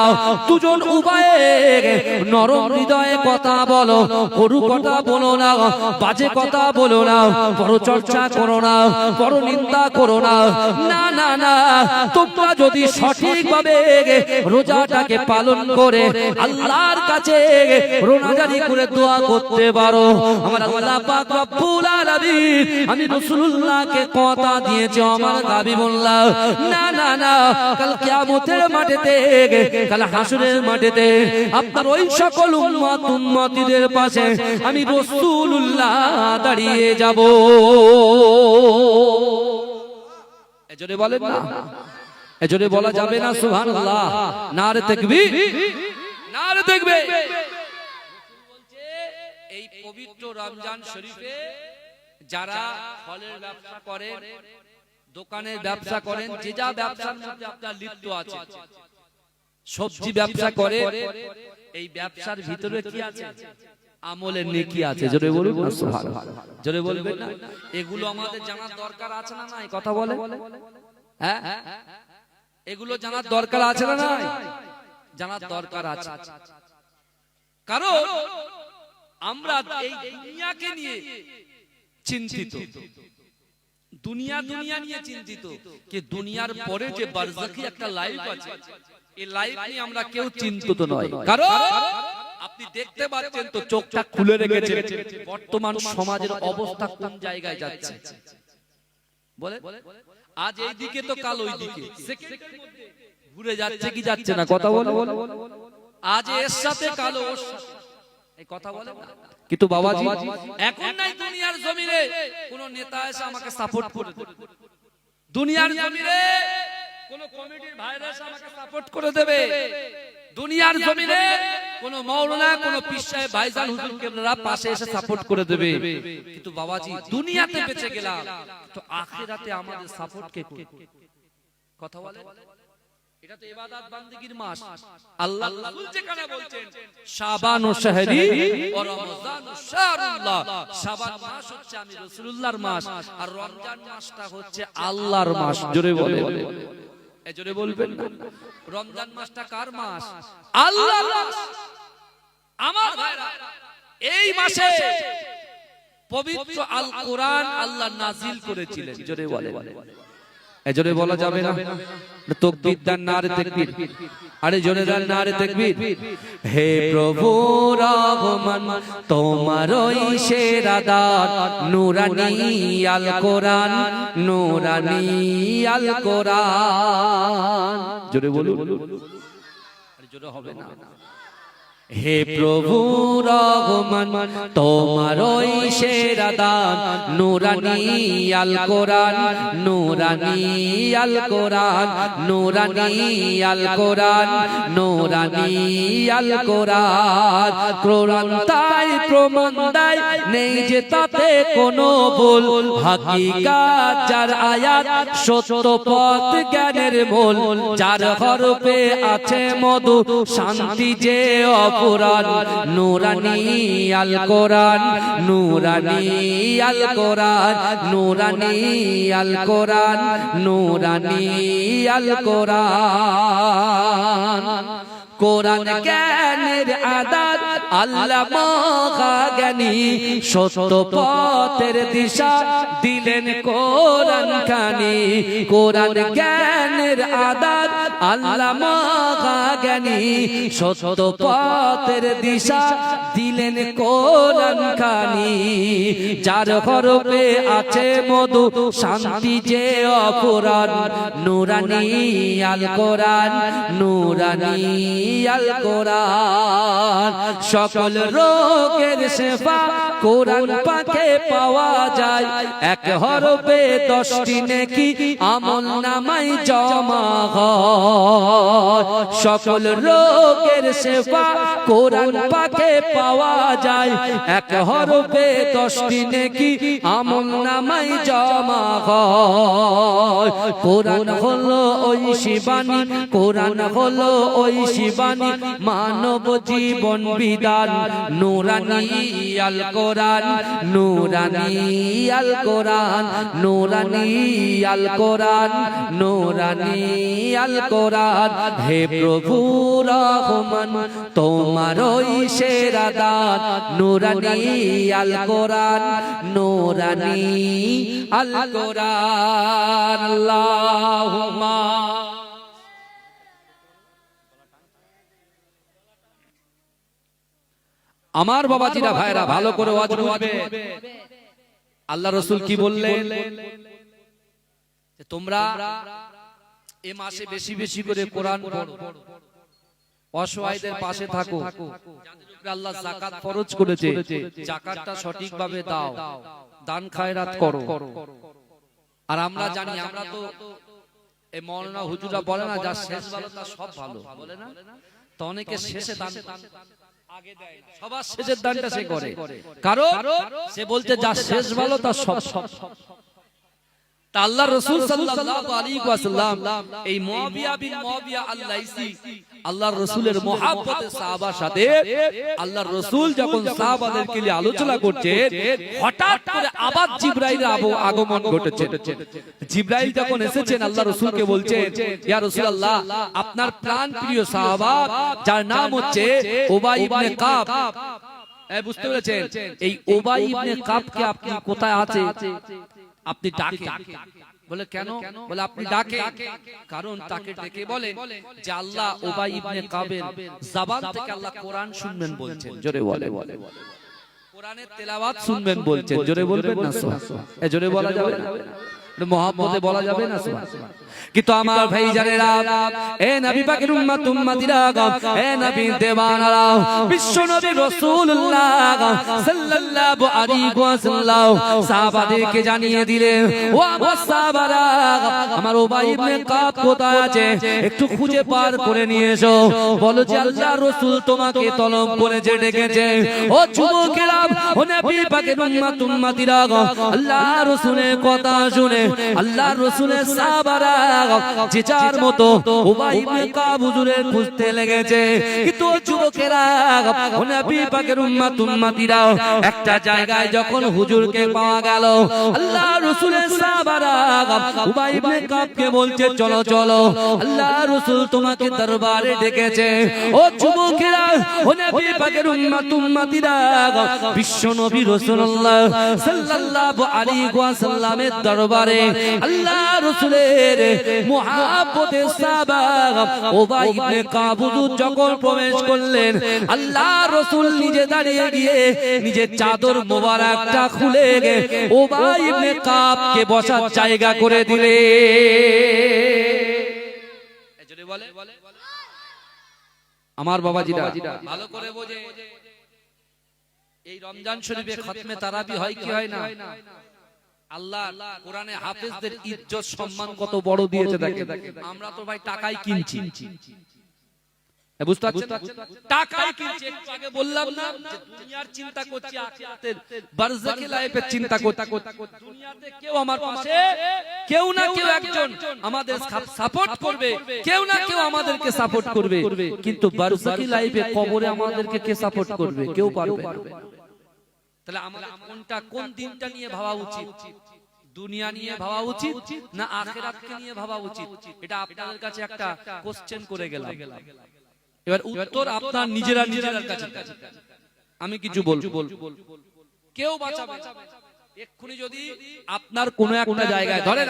[SPEAKER 1] দুজন উভয়ে নরম হৃদয়ে কথা বলো, গরু কথা বলো না, বাজে কথা বলো না, পরচর্চা করো না, পরনিন্দা করো না। না না না, তোমরা যদি সঠিকভাবে রোজাটাকে পালন করে আল্লাহর কাছে রোনাজারি করে দোয়া করতে পারো, আমার আল্লাহ পাক রব্বুল আলামিন আমি রাসূলুল্লাহকে কথা দিয়েছি আমার হাবিবুল্লাহ। না না না, কাল কিয়ামতের মাঠেতে, কাল হাসরের মাঠেতে আপনার ওই সকল উম্মতিদের পাশে আমি রাসূলুল্লাহ দাঁড়িয়ে যাব। এজন্য বলেন না, এজন্য বলা যাবে না সুবহানাল্লাহ, নারে তাকবীর, নারে তাকবীর। বলছে এই পবিত্র রমজান শরীফে যারা ফলের ব্যবসা করেন, দোকানের ব্যবসা করেন, যে যা ব্যবসার মধ্যে আপনার লিপ্ত আছে, সবজি ব্যবসা করে, এই ব্যবসার ভিতরে কি আছে? আমলের নেকি আছে। জোরে বলুন না সুবহানাল্লাহ, জোরে বলবেন না। এগুলো আমাদের জানার দরকার আছে না নাই? কথা বলে, হ্যাঁ, এগুলো জানার দরকার আছে না নাই? জানার দরকার আছে, কারণ আমরা এই দুনিয়াকে নিয়ে চিন্তিত, দুনিয়া দুনিয়া নিয়ে চিন্তিত, কি দুনিয়ার পরে যে বারজাখি একটা লাইফ আছে, এই লাইফ নিয়ে আমরা কেউ চিন্তিত নয়। কারণ আপনি দেখতে পাচ্ছেন তো, চোখটা খুলে রেখেছেন বর্তমান সমাজের অবস্থা কোন জায়গায় যাচ্ছে। বলে আজ এই দিকে তো কাল ওই দিকে, ঘুরে যাচ্ছে কি যাচ্ছে না? কথা বলে, আজ এর সাথে কাল ওর সাথে, এই কথা বলে না। কিন্তু বাবাজি এখন নাই দুনিয়ার জমিনে কোন নেতা এসে আমাকে সাপোর্ট করে দেবে, দুনিয়ার জমিনে কোন কমিটির ভাইরা এসে আমাকে সাপোর্ট করে দেবে, দুনিয়ার জমিনে কোন মাওলানা, কোন পীর সাহেব, ভাইজান, হুজুর কেবলারা পাশে এসে সাপোর্ট করে দেবে। কিন্তু বাবাজি দুনিয়াতে বেঁচে গেলাম, তো আখিরাতে আমাদের সাপোর্ট কে করবে? কথা বলে, এটা তো ইবাদত বান্দেগীর মাস। আল্লাহ রাসূল যেখানে বলছেন শাবান ও শাহরি ও রমজান ও শাহরুল্লাহ, শাবান মাস হচ্ছে আমি রাসূলুল্লাহর মাস, আর রমজান মাসটা হচ্ছে আল্লাহর মাস। জোরে বলে, জোরে বলবেন না। রমজান মাসটা কার মাস? আল্লাহর মাস। আমার ভাইরা, এই মাসে পবিত্র আল কোরআন আল্লাহ নাজিল করেছিলেন। জোরে বলে, এজন্য বলা যাবে না তাকবীর দান, নারে তাকবীর, আরে জোরে দান নারে তাকবীর। হে প্রভু রহমান, তোমারই সেরা দান নূরানী আল কোরআন, নূরানী আল কোরআন। জোরে বলুন, আরে জোরে হবে না। হে প্রভু রহমান, তোমারই সেরা দান নূরানী আল কোরআন, নূরানী আল কোরআন, নূরানী আল কোরআন, নূরানী আল কোরআন। কোরআন তাই প্রমাণ দেয় নেই যে তাতে কোনো ভুল, হাকিকাত যার আয়াত সত্য পথ জ্ঞানের মূল, যার হরফে আছে মধু শান্তি যে কোরআন, নূরানী আল কোরআন, নূরানী আল কোরআন, নূরানী আল কোরআন, নূরানী আল কোরআন। কোরআন জ্ঞানের আদাত আল্লামা জ্ঞানী, সত্য পথের দিশা দিলেন কোরআন খানি। কোরআন জ্ঞানের আদাত আল্লামা জ্ঞানী, সত্য পথের দিশা দিলেন কোরআন খানি। যার হরফে আছে মধু শান্তি যে অপরাণ, নূরানী আল কোরআন, নূরানী আল কোরআন সকল রোগের শেফা কোরআন পাকে পাওয়া যায় এক হরফে 10টি নেকি আমল নামায় জমা হয় সকল রোগের শেফা কোরআন পাকে পাওয়া যায় এক হরফে 10টি নেকি আমল নামায় জমা হয় কোরআন হলো ওই শিবানী কোরআন হলো ওই শিবানী মানব জীবন বিধান নূরানী আল কোরআন নূরানী আল কোরআন নূরানী আল কোরআন নূরানী আল কোরআন হে প্রভু রহমান তোমার ওই সেরা দান নূরানী আল কোরআন নূরানী আল কোরআন আল্লাহুম্মা আমার বাবাজিরা ভাইরা ভালো করে ওয়াজ বুঝবে আল্লাহ রাসূল কি বললেন যে তোমরা এই মাসে বেশি বেশি করে কোরআন পড়ো অসহায়দের পাশে থাকো যাদের উপরে আল্লাহ যাকাত ফরজ করেছে যাকাতটা সঠিকভাবে দাও দান খায়রাত করো আর আমরা জানি আমরা তো এই মাওলানা হুজুররা বলে না যা শেষ ভালো তা সব ভালো বলে না তো অনেকে শেষে দান আগে দেয় না সবার শেষের দানটা সে করে কারণ সে বলতে যা শেষ ভালো তা সব তা আল্লাহ রাসূল সাল্লাল্লাহু আলাইহি ওয়াসাল্লাম এই মুআবিয়া বিন মুআবিয়া আল-লাইসি আল্লাহর রাসূলের মহব্বতে সাহাবার সাথে আল্লাহর রাসূল যখন সাহাবাদেরকে নিয়ে আলোচনা করছেন হঠাৎ করে আবার জিবরাইলের আগমন ঘটেছে জিবরাইল যখন এসেছেন আল্লাহ রাসূলকে বলছেন ইয়া রাসূলুল্লাহ আপনার প্রাণপ্রিয় সাহাবা যার নাম হচ্ছে উবাই ইবনে কাব বুঝতে পেরেছেন এই উবাই ইবনে কাবকে আপনি কোথায় আছে আপনি ডাকেন বলে কেন বলে আপনি ডাকেন কারণ তাকে ডেকে বলেন যে আল্লাহ উবাই ইবনে কাবের জবান থেকে আল্লাহ কোরআন শুনবেন বলছেন জোরে বলে কোরআনের তেলাওয়াত শুনবেন বলছেন জোরে বলবেন না সুবহানাল্লাহ এ জোরে বলা যাবে না মহব্বতে বলা যাবে না সুবহানাল্লাহ কিন্তু আমার ভাইজানেরা এ নবী পাকের উম্মত উম্মতিরা এ নবী দেওয়ানারা বিশ্ব নবী রাসূলুল্লাহ সাল্লাল্লাহু আলাইহি ওয়াসাল্লাম সাহাবাদেরকে জানিয়ে দিলেন ও আমার সাহাবারা আমার উবাই ইবনে কাব কোথায় আছে একটু খুঁজে পার করে নিয়ে এসো বলো যে আল্লাহর রাসূল তোমাকে তলব করেছে ডেকেছে ও যুবকেরা ও নবী পাকের উম্মত উম্মতিরা আল্লাহর রাসূলের কথা শুনে আল্লাহর রাসূলের সাহাবারা যে যার মতো উবাই ইবনে কাব হুজুরের খুঁজতে লেগেছে কিন্তু যুবকেরা ও নবী পাকের উম্মত উম্মতিরা একটা জায়গায় যখন হুজুরকে পাওয়া গেল আল্লাহর রাসূলের সাহাবারা উবাই ইবনে কাবকে বলছে চলো চলো আল্লাহর রাসূল তোমাকে দরবারে ডেকেছে ও যুবকেরা ও নবী পাকের উম্মত উম্মতিরা বিশ্ব নবী রাসূলুল্লাহ সাল্লাল্লাহু আলাইহি ওয়াসাল্লামের দরবারে আল্লাহর রাসূলের মুহাব্বতে সাহাবা উবাই ইবনে কাব হুজুর যখন প্রবেশ করলেন আল্লাহর রাসূল নিজে দাঁড়িয়ে গিয়ে নিজের চাদর মোবারকটা খুলে উবাই ইবনে কাবকে বসার জায়গা করে দিলেন এজন্য বলে আমার বাবাজিরা ভালো করে বোঝে এই রমজান শরীফে খতমে তারাবি হয় কি হয় না আল্লাহ কোরআনে হাফেজদের ইজ্জত সম্মান কত বড় দিয়েছে দেখেন আমরা তো ভাই টাকাই কিনছি বুঝতে পারছেন টাকাই কিনছি একটু আগে বললাম না যে দুনিয়ার চিন্তা করছি আখিরাতের বারজাকি লাইফের চিন্তা করছি দুনিয়াতে কেউ আমার পাশে কেউ না কেউ একজন আমাদের সাপোর্ট করবে কেউ না কেউ আমাদেরকে সাপোর্ট করবে কিন্তু বারজাকি লাইফে কবরে আমাদেরকে কে সাপোর্ট করবে কেউ পারবে না তাহলে আমাদের কোন দিনটা নিয়ে ভাবা উচিত দুনিয়া নিয়ে ভাবা উচিত না আখিরাতকে নিয়ে ভাবা উচিত এটা আপনাদের কাছে একটা কোশ্চেন করে গেলাম এবার উত্তর আপনার নিজের কাছে আমি কিছু বলবো কেউ বাঁচাবে এক্ষুনি যদি আপনার কোন একটা জায়গায় ধরেন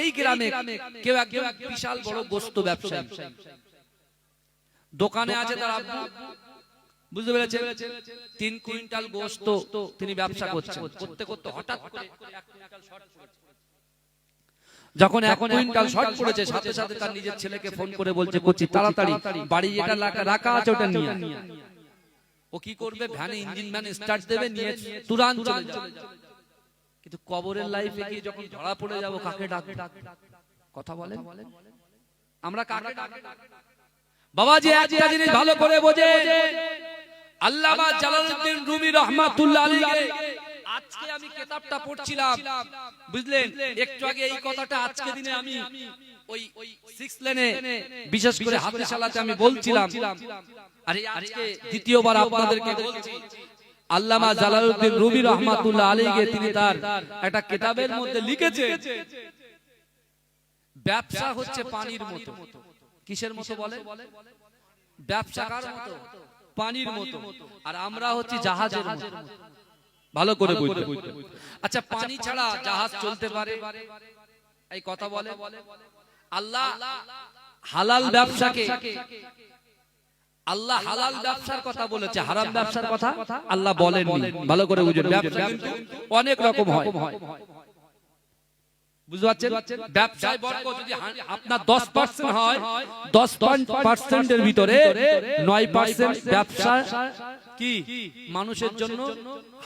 [SPEAKER 1] এই গ্রামে কেউ একজন বিশাল বড় গোশত ব্যবসায়ী দোকানে আছে তার আব্বু বুঝতে পেরেছেন 3 কুইন্টাল গোশত তিনি ব্যবসা করছেন করতে করতে হঠাৎ করে 1 কুইন্টাল শর্ট পড়েছে যখন 1 কুইন্টাল শর্ট পড়েছে সাথে সাথে তার নিজের ছেলেকে ফোন করে বলছে কোচি তাড়াতাড়ি বাড়ি যেটা রাখা আছে ওটা নিয়ে আয়। ও কি করবে, ভ্যানে ইঞ্জিন ভ্যান স্টার্ট দেবে, নিয়ে তুরান চলে যাবে। কিন্তু কবরের লাইফে গিয়ে যখন ধরা পড়ে যাব কাকে ডাকবে? কথা বলেন, আমরা কাকে ডাকব? বাবাজি একটা জিনিস ভালো করে বোঝে, আল্লামা জালালউদ্দিন রুমি রাহমাতুল্লাহ আলাইহি, আজকে আমি কিতাবটা পড়ছিলাম, বুঝলেন, একটু আগে এই কথাটা আজকে দিনে আমি ওই 6 লেনে বিশেষ করে হাদিসালাতে আমি বলছিলাম, আর আজকে দ্বিতীয়বার আপনাদেরকে বলছি। আল্লামা জালালউদ্দিন রুমি রাহমাতুল্লাহ আলাইহি তিনি তার একটা কিতাবের মধ্যে লিখেছে, ব্যবসা হচ্ছে পানির মতো। কিসের মতো বলে? ব্যবসা কার মতো? পানির মতো। আর আমরা হচ্ছে জাহাজের মতো। ভালো করে বুঝতে। আচ্ছা, পানি ছাড়া জাহাজ চলতে পারে? এই কথা বলে। আল্লাহ হালাল ব্যবসাকে, আল্লাহ হালাল ব্যবসার কথা বলেছে, হারাম ব্যবসার কথা আল্লাহ বলেননি। ভালো করে বুঝুন, ব্যবসা কিন্তু অনেক রকম হয়। বুঝতে পারছেন? ব্যবসায় বরকত যদি আপনার 10% হয়, 10% এর ভিতরে 9% ব্যবসা কি মানুষের জন্য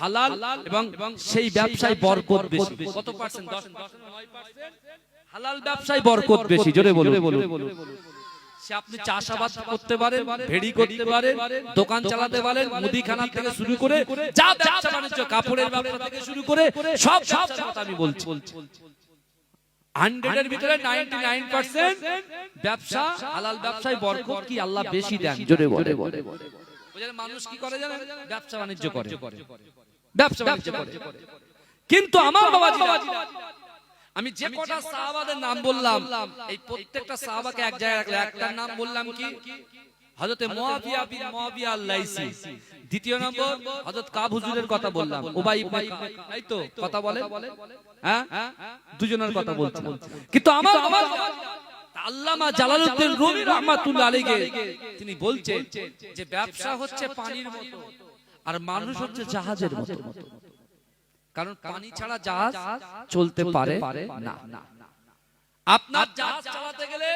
[SPEAKER 1] হালাল, এবং সেই ব্যবসায় বরকত বেশি। কত পার্সেন্ট? 9%। হালাল ব্যবসায় বরকত বেশি। জোরে বলুন। সে আপনি চাষাবাদ করতে পারেন, ভেড়ি করতে পারেন, দোকান চালাতে পারেন, মুদিখানা থেকে শুরু করে যা ব্যবসা বাণিজ্য, কাপড়ের ব্যবসা থেকে শুরু করে সব ব্যবসার কথা আমি বলছি। 100 এর ভিতরে 99% ব্যবসা হালাল ব্যবসায় বরকত কি আল্লাহ বেশি দেন। জোরে বলে। বুঝলেন? মানুষ কি করে জানেন? ব্যবসা বাণিজ্য করে, ব্যবসা বাণিজ্য করে। কিন্তু আমার বাবাজি, আমি যে কটা সাহাবাদের নাম বললাম, এই প্রত্যেকটা সাহাবাকে এক জায়গায় রাখলে একটার নাম বললাম কি? হযরত মুআবিয়া বিন মুআবিয়া আল-লাইসি। দ্বিতীয় নম্বর হযরত কাব হুজুরের কথা বললাম, উবাই ইবনে কাব। এই তো কথা বলে, হ্যাঁ, দুজনের কথা বলছি। কিন্তু আমার আল্লামা জালালউদ্দিন রুমি রাহমাতুল্লাহ আলাইহি তিনি বলছেন যে ব্যবসা হচ্ছে পানির মতো আর মানুষ হচ্ছে জাহাজের মতো। কারণ পানি ছাড়া জাহাজ চলতে পারে না। আপনার জাহাজ চালাতে গেলে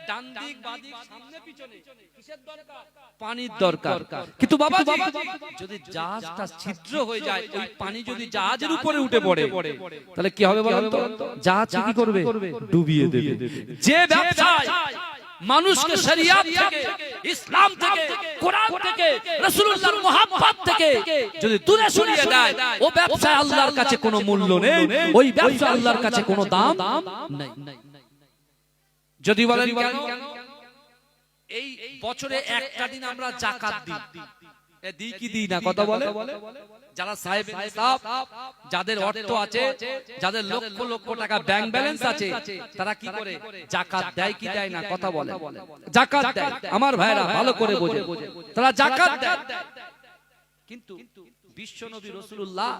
[SPEAKER 1] ডান দিক বাঁ দিক সামনে পিছনে কিসের দরকার? পানির দরকার। কিন্তু বাবা যদি জাহাজটা ছিদ্র হয়ে যায়, ওই পানি যদি জাহাজের উপরে উঠে পড়ে, তাহলে কি হবে বলেন তো? জাহাজ কি করবে? ডুবিয়ে দেবে। যে ব্যবসায় মানুষকে শরিয়ত থেকে, ইসলাম থেকে, কোরআন থেকে, রাসূলুল্লাহর মুহাব্বত থেকে যদি দূরে সরিয়ে দেয়, ও ব্যবসায় আল্লাহর কাছে কোনো মূল্য নেই, ওই ব্যবসা আল্লাহর কাছে কোনো দাম নেই। যদি বলেন কেন? এই বছরে একটা দিন আমরা যাকাত দিই, দিই কি দিই না? কথা বলে। যারা সাহেব নিসাব, যাদের অর্থ আছে, যাদের লক্ষ লক্ষ টাকা ব্যাংক ব্যালেন্স আছে, তারা কি করে? যাকাত দেয় কি দেয় না? কথা বলে। যাকাত দেয়। আমার ভাইরা ভালো করে বোঝে, তারা যাকাত দেয়। কিন্তু বিশ্বনবী রাসূলুল্লাহ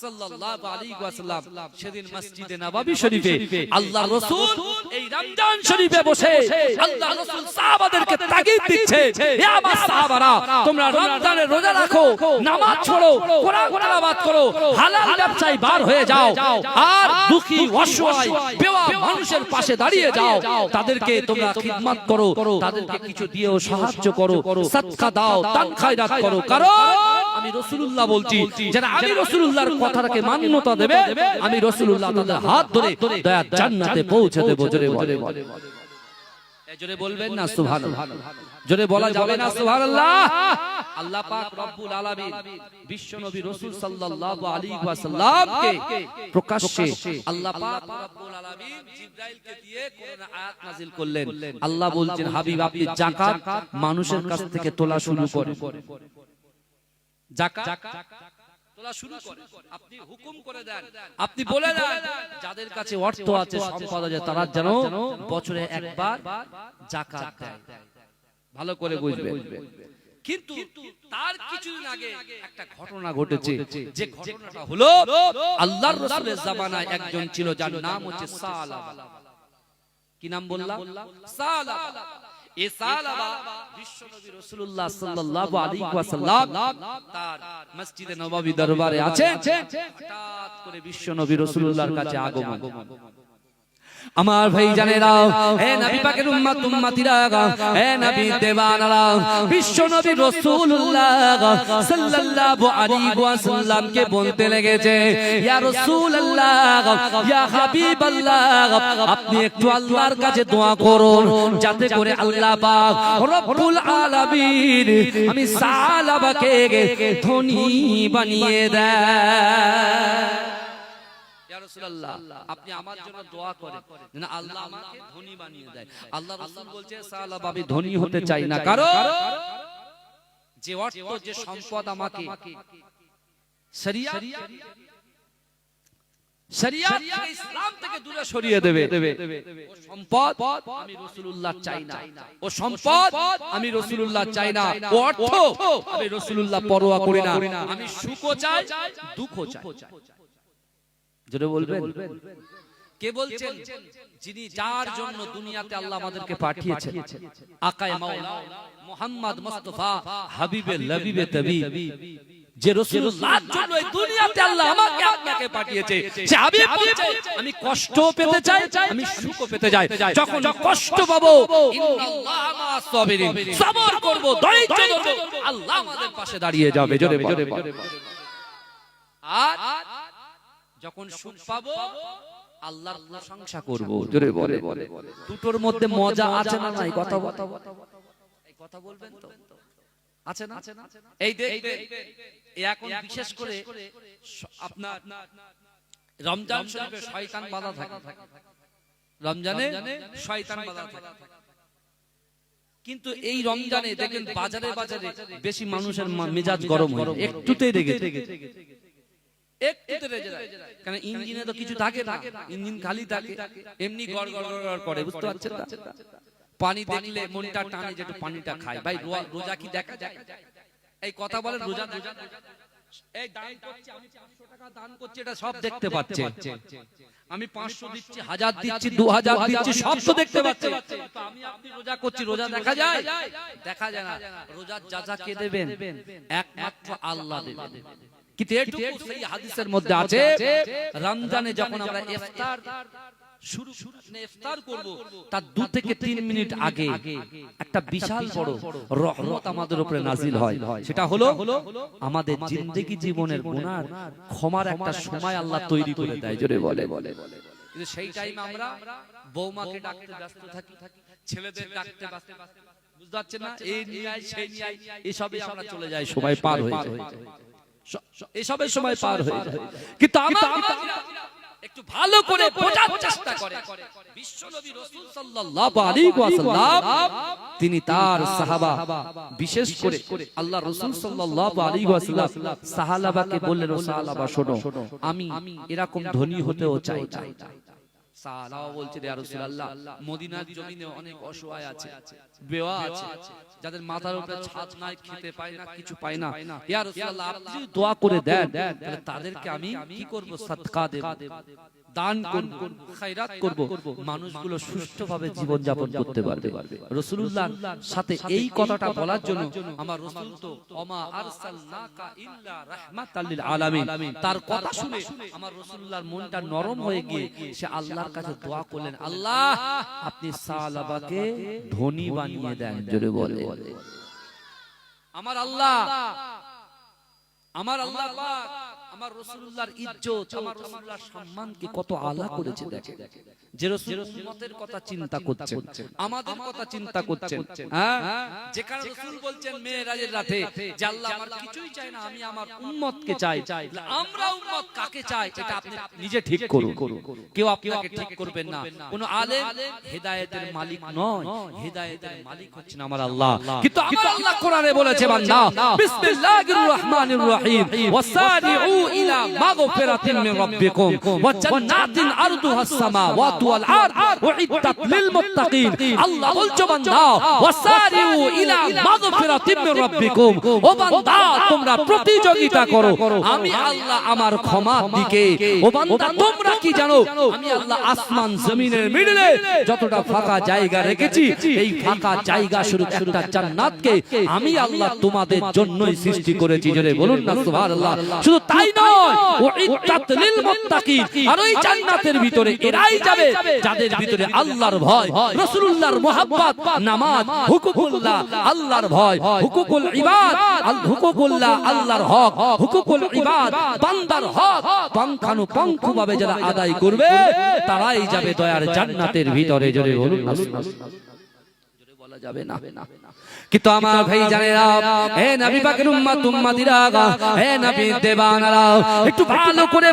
[SPEAKER 1] সাল্লাল্লাহু আলাইহি ওয়াসাল্লাম সেদিন মসজিদে নববী শরীফে আল্লাহর রাসূল এই রমজান শরীফে বসে আল্লাহর রাসূল সাহাবাদেরকে তাগিদ দিচ্ছে, হে আমার সাহাবারা, তোমরা রমজানের রোজা রাখো, নামাজ পড়ো, কোরআন তেলাওয়াত করো, হালাল ব্যবসায় বার হয়ে যাও, আর দুঃখী অসহায় বেওয়া মানুষের পাশে দাঁড়িয়ে যাও, তাদেরকে তোমরা খিদমত করো, তাদেরকে কিছু দিয়েও সাহায্য করো, সদকা দাও, দান খায়রাত করো। কারণ আমি রাসূলুল্লাহ বলছি, যারা আমি রাসূলুল্লাহর কথাটাকে মান্যতা দেবে, আমি রাসূলুল্লাহ তাদের হাত ধরে দয়ার জান্নাতে পৌঁছে দেব। জোরে বলে। জোরে বলবেন না সুবহানাল্লাহ? জোরে বলা যাবে না সুবহানাল্লাহ? আল্লাহ পাক রব্বুল আলামিন বিশ্বনবী রাসূল সাল্লাল্লাহু আলাইহি ওয়াসাল্লামকে প্রকাশ্যে আল্লাহ পাক রব্বুল আলামিন জিবরাইলকে দিয়ে কোরআন আয়াত নাযিল করলেন। আল্লাহ বলছেন, হাবিব আপনি যাকাত মানুষের কাছ থেকে তোলা শুরু করেন। যাকাত তোলা শুরু করে, আপনি হুকুম করে দেন, আপনি বলে দেন যাদের কাছে অর্থ আছে, সম্পদ আছে, তারা যেন বছরে একবার যাকাত দেয়। ভালো করে বুঝবেন। কিন্তু তার কিছুদিন আগে একটা ঘটনা ঘটেছে, যে ঘটনাটা হলো আল্লাহর রাসূলের জামানায় একজন ছিল, যার নাম হচ্ছে সালাবা। কি নাম বললাম? সালাবা। এই সালাবা বিশ্বনবী রাসূলুল্লাহ সাল্লাল্লাহু আলাইহি ওয়াসাল্লাম তার মসজিদে নববী দরবারে আছেন, হঠাৎ করে বিশ্বনবী রাসূলুল্লাহর কাছে আগমন। আমার ভাই জানেরা, হে নবী পাকের উম্মত উম্মতিরা, হে নবী দেওয়ানারা, বিশ্ব নবী রাসূলুল্লাহ সাল্লাল্লাহু আলাইহি ওয়াসাল্লাম কে বলতে লেগেছে, ইয়া রাসূলুল্লাহ, ইয়া হাবিবাল্লাহ, আপনি একটু আল্লাহর কাছে দোয়া করুন যাতে করে আল্লাহ পাক রব্বুল আলামিন আমি সাহাবাকে ধনী বানিয়ে দেয়। আপনি আমার জন্য দোয়া করেন যেন আল্লাহ আমাকে ধনী বানিয়ে দেয়। আল্লাহ রাসূল বলছে সাহাবা আমি ধনী হতে চাই না, কারণ যে অর্থ যে সম্পদ আমাকে শরিয়ত ইসলাম থেকে দূরে সরিয়ে দেবে, ও সম্পদ আমি রাসূলুল্লাহ চাই না, ও সম্পদ আমি রাসূলুল্লাহ চাই না, ও অর্থ আমি রাসূলুল্লাহ পরোয়া করি না। আমি সুখও চাই, দুঃখও চাই। জোরে বলবেন কে বলছেন? যিনি যার জন্য দুনিয়াতে আল্লাহ আমাদেরকে পাঠিয়েছেন, আকায়ে মাওলা মুহাম্মদ মুস্তাফা হাবিবে লবিবে তবি, যে রাসূলুল্লাহর জন্য এই দুনিয়াতে আল্লাহ আমাকে আপনাকে পাঠিয়েছে। সে হাবিব বলছে আমি কষ্ট পেতে চাই, আমি সুখও পেতে চাই। যখন কষ্ট পাবো ইন্নাল্লাহা মা'আস সাবিরিন, সবর করব, ধৈর্য ধরব, আল্লাহ আমাদের পাশে দাঁড়িয়ে যাবে। জোরে বলে। আর যখন সুখ পাবো আল্লাহর প্রশংসা করব। জোরে বলে। দুটোর মধ্যে মজা আছে না নাই? কথা এই কথা বলবেন তো, আছে না? এই দেখবেন এখন বিশেষ করে আপনার রমজান শরীফে শয়তান বাধা থাকে, রমজানে শয়তান বাধা থাকে, কিন্তু এই রমজানে দেখেন বাজারে বাজারে বেশি মানুষের মেজাজ গরম হয়, একটুতেই রেগে একটুতে রেগে যায়। কারণ ইঞ্জিনে তো কিছু থাকে না, ইঞ্জিন খালি থাকে, এমনি গড় গড় গড় করে, বুঝতে পারছেন না? পানি দেখলে মনটা টানে যে একটু পানিটা খায়। ভাই রোজা কি দেখা যায়? এই কথা বলেন, রোজা এই দান করছি, আমি 500 টাকা দান করছি, এটা সব দেখতে পাচ্ছে। আমি 500 দিচ্ছি, 1000 দিচ্ছি, 2000 দিচ্ছি, সব তো দেখতে পাচ্ছে। তো আমি আপনি রোজা করছি, রোজা দেখা যায়? দেখা যায় না। রোজার যাজা কে দেবেন? একমাত্র আল্লাহ দেবেন। কিন্তু এটুকু সেই হাদিসের মধ্যে আছে, রমজানে যখন আমরা ইফতার শুরু ইফতার করব, তার 2 থেকে 3 মিনিট আগে একটা বিশাল বড় রহমত আমাদের উপরে নাজিল হয়। সেটা হলো আমাদের জিন্দেগি জীবনের গুনার ক্ষমার একটা সময় আল্লাহ তৈরি করে দেয়। জোরে বলে। কিন্তু সেই টাইম আমরা বৌমাকে ডাকতে ব্যস্ত থাকি, ছেলেদের ডাকতে ব্যস্ত, বুঝতে পারছেন না? এই নিয়ে আয়, সেই নিয়ে আয়, এসবে আমরা চলে যাই, সময় পার হয়ে যায়, এসবের সময় পার হয়ে যায়। কিন্তু একটু ভালো করে বোঝার চেষ্টা করে, বিশ্বনবী রাসূল সাল্লাল্লাহু আলাইহি ওয়াসাল্লাম তিনি তার সাহাবা, বিশেষ করে আল্লাহ রাসূল সাল্লাল্লাহু আলাইহি ওয়াসাল্লাম সাহাবাকে বললেন, ও সাহাবা শোনো, আমি এরকম ধনী হতেও চাই। সাহাবা বলছে, ইয়া রাসূলুল্লাহ, মদিনার জমিনে অনেক অসহায় আছে, বেওয়া আছে, যাদের মাথার উপরে ছাদ নাই, খেতে পায় না, কিছু পায় না। ইয়া রাসূলুল্লাহ, আপনি যদি দোয়া করে দেন তাহলে তাদেরকে আমি কি করব? সাদকা দেব, দান করব, খায়রাত করব, মানুষগুলো সুষ্ঠুভাবে জীবন যাপন করতে পারবে। রাসূলুল্লাহর সাথে এই কথাটা বলার জন্য আমার রাসূল তো ওমা আরসালনাকা ইল্লা রাহমাতাল লিল আলামিন, তার কথা শুনে আমার রাসূলুল্লাহর মনটা নরম হয়ে গিয়ে সে আল্লাহর কাছে দোয়া করলেন, আল্লাহ আপনি সাহাবাকে ধনী বানিয়ে দেন। জোরে বলে। আমার আল্লাহ পাক আমার রাসূলুল্লাহর ইজ্জত, আমার রাসূলুল্লাহর সম্মানকে কত আলা করেছে। দেখেন যে রাসূল উম্মতের কথা চিন্তা করছেন, আমাদের কথা চিন্তা করছেন। হ্যাঁ, যেখানে রাসূল বলছেন মেরাজের রাতে যে আল্লাহ আমার কিছুই চাই না, আমি আমার উম্মতকে চাই। আমরা উম্মত কাকে চাই এটা আপনি নিজে ঠিক করুন, কেউ আপনাকে ঠিক করবেন না। কোন আলেম হেদায়েতের মালিক নয়, হেদায়েতের মালিক হচ্ছেন আমার আল্লাহ। কিন্তু আমার আল্লাহ কোরআনে বলেছে, বান্দা বিসমিল্লাহির রহমানির রহিম, ওয়াসারিউ ইলা মাগফিরাতিন মির রাব্বিকুম ওয়া জান্নাতিন আরদুহাস সামাওয়াতু ওয়াল আরদ উইদ্দাত লিল মুত্তাকিন। আল্লাহ বলছে, বান্দা ওয়াসারিউ ইলা মাগফিরাতিন মির রাব্বিকুম, ও বান্দা তোমরা প্রতিযোগিতা করো আমি আল্লাহ আমার ক্ষমার দিকে। ও বান্দা তোমরা কি জানো, আমি আল্লাহ আসমান জমিনের মিডলে যতটা ফাঁকা জায়গা রেখেছি, এই ফাঁকা জায়গা শুরু একটা জান্নাতকে আমি আল্লাহ তোমাদের জন্যই সৃষ্টি করেছি। জোরে বলুন না সুবহানাল্লাহ। শুধু তাই নয়, উইদ্দাত লিল মুত্তাকিন, আর ওই জান্নাতের ভিতরে এরাই যাবে যাদের ভিতরে আল্লাহর ভয়, রাসূলুল্লাহর মুহাব্বত, নামাজ, হুকুকুল্লাহ, আল্লাহর ভয়, হুকুকুল ইবাদ, হুকুকুল্লাহ, আল্লাহর হক, হুকুকুল ইবাদ, বান্দার হক পঙ্খানুপঙ্খভাবে যারা আদায় করবে তারাই যাবে দয়ার জান্নাতের ভিতরে। জোরে বলুন জোরে বলা যাবে না। কিন্তু আমার ভাই জানেরা, হে নবী পাকের উম্মত উম্মতিরা, হে নবী দেবানারা, একটু ভালো করে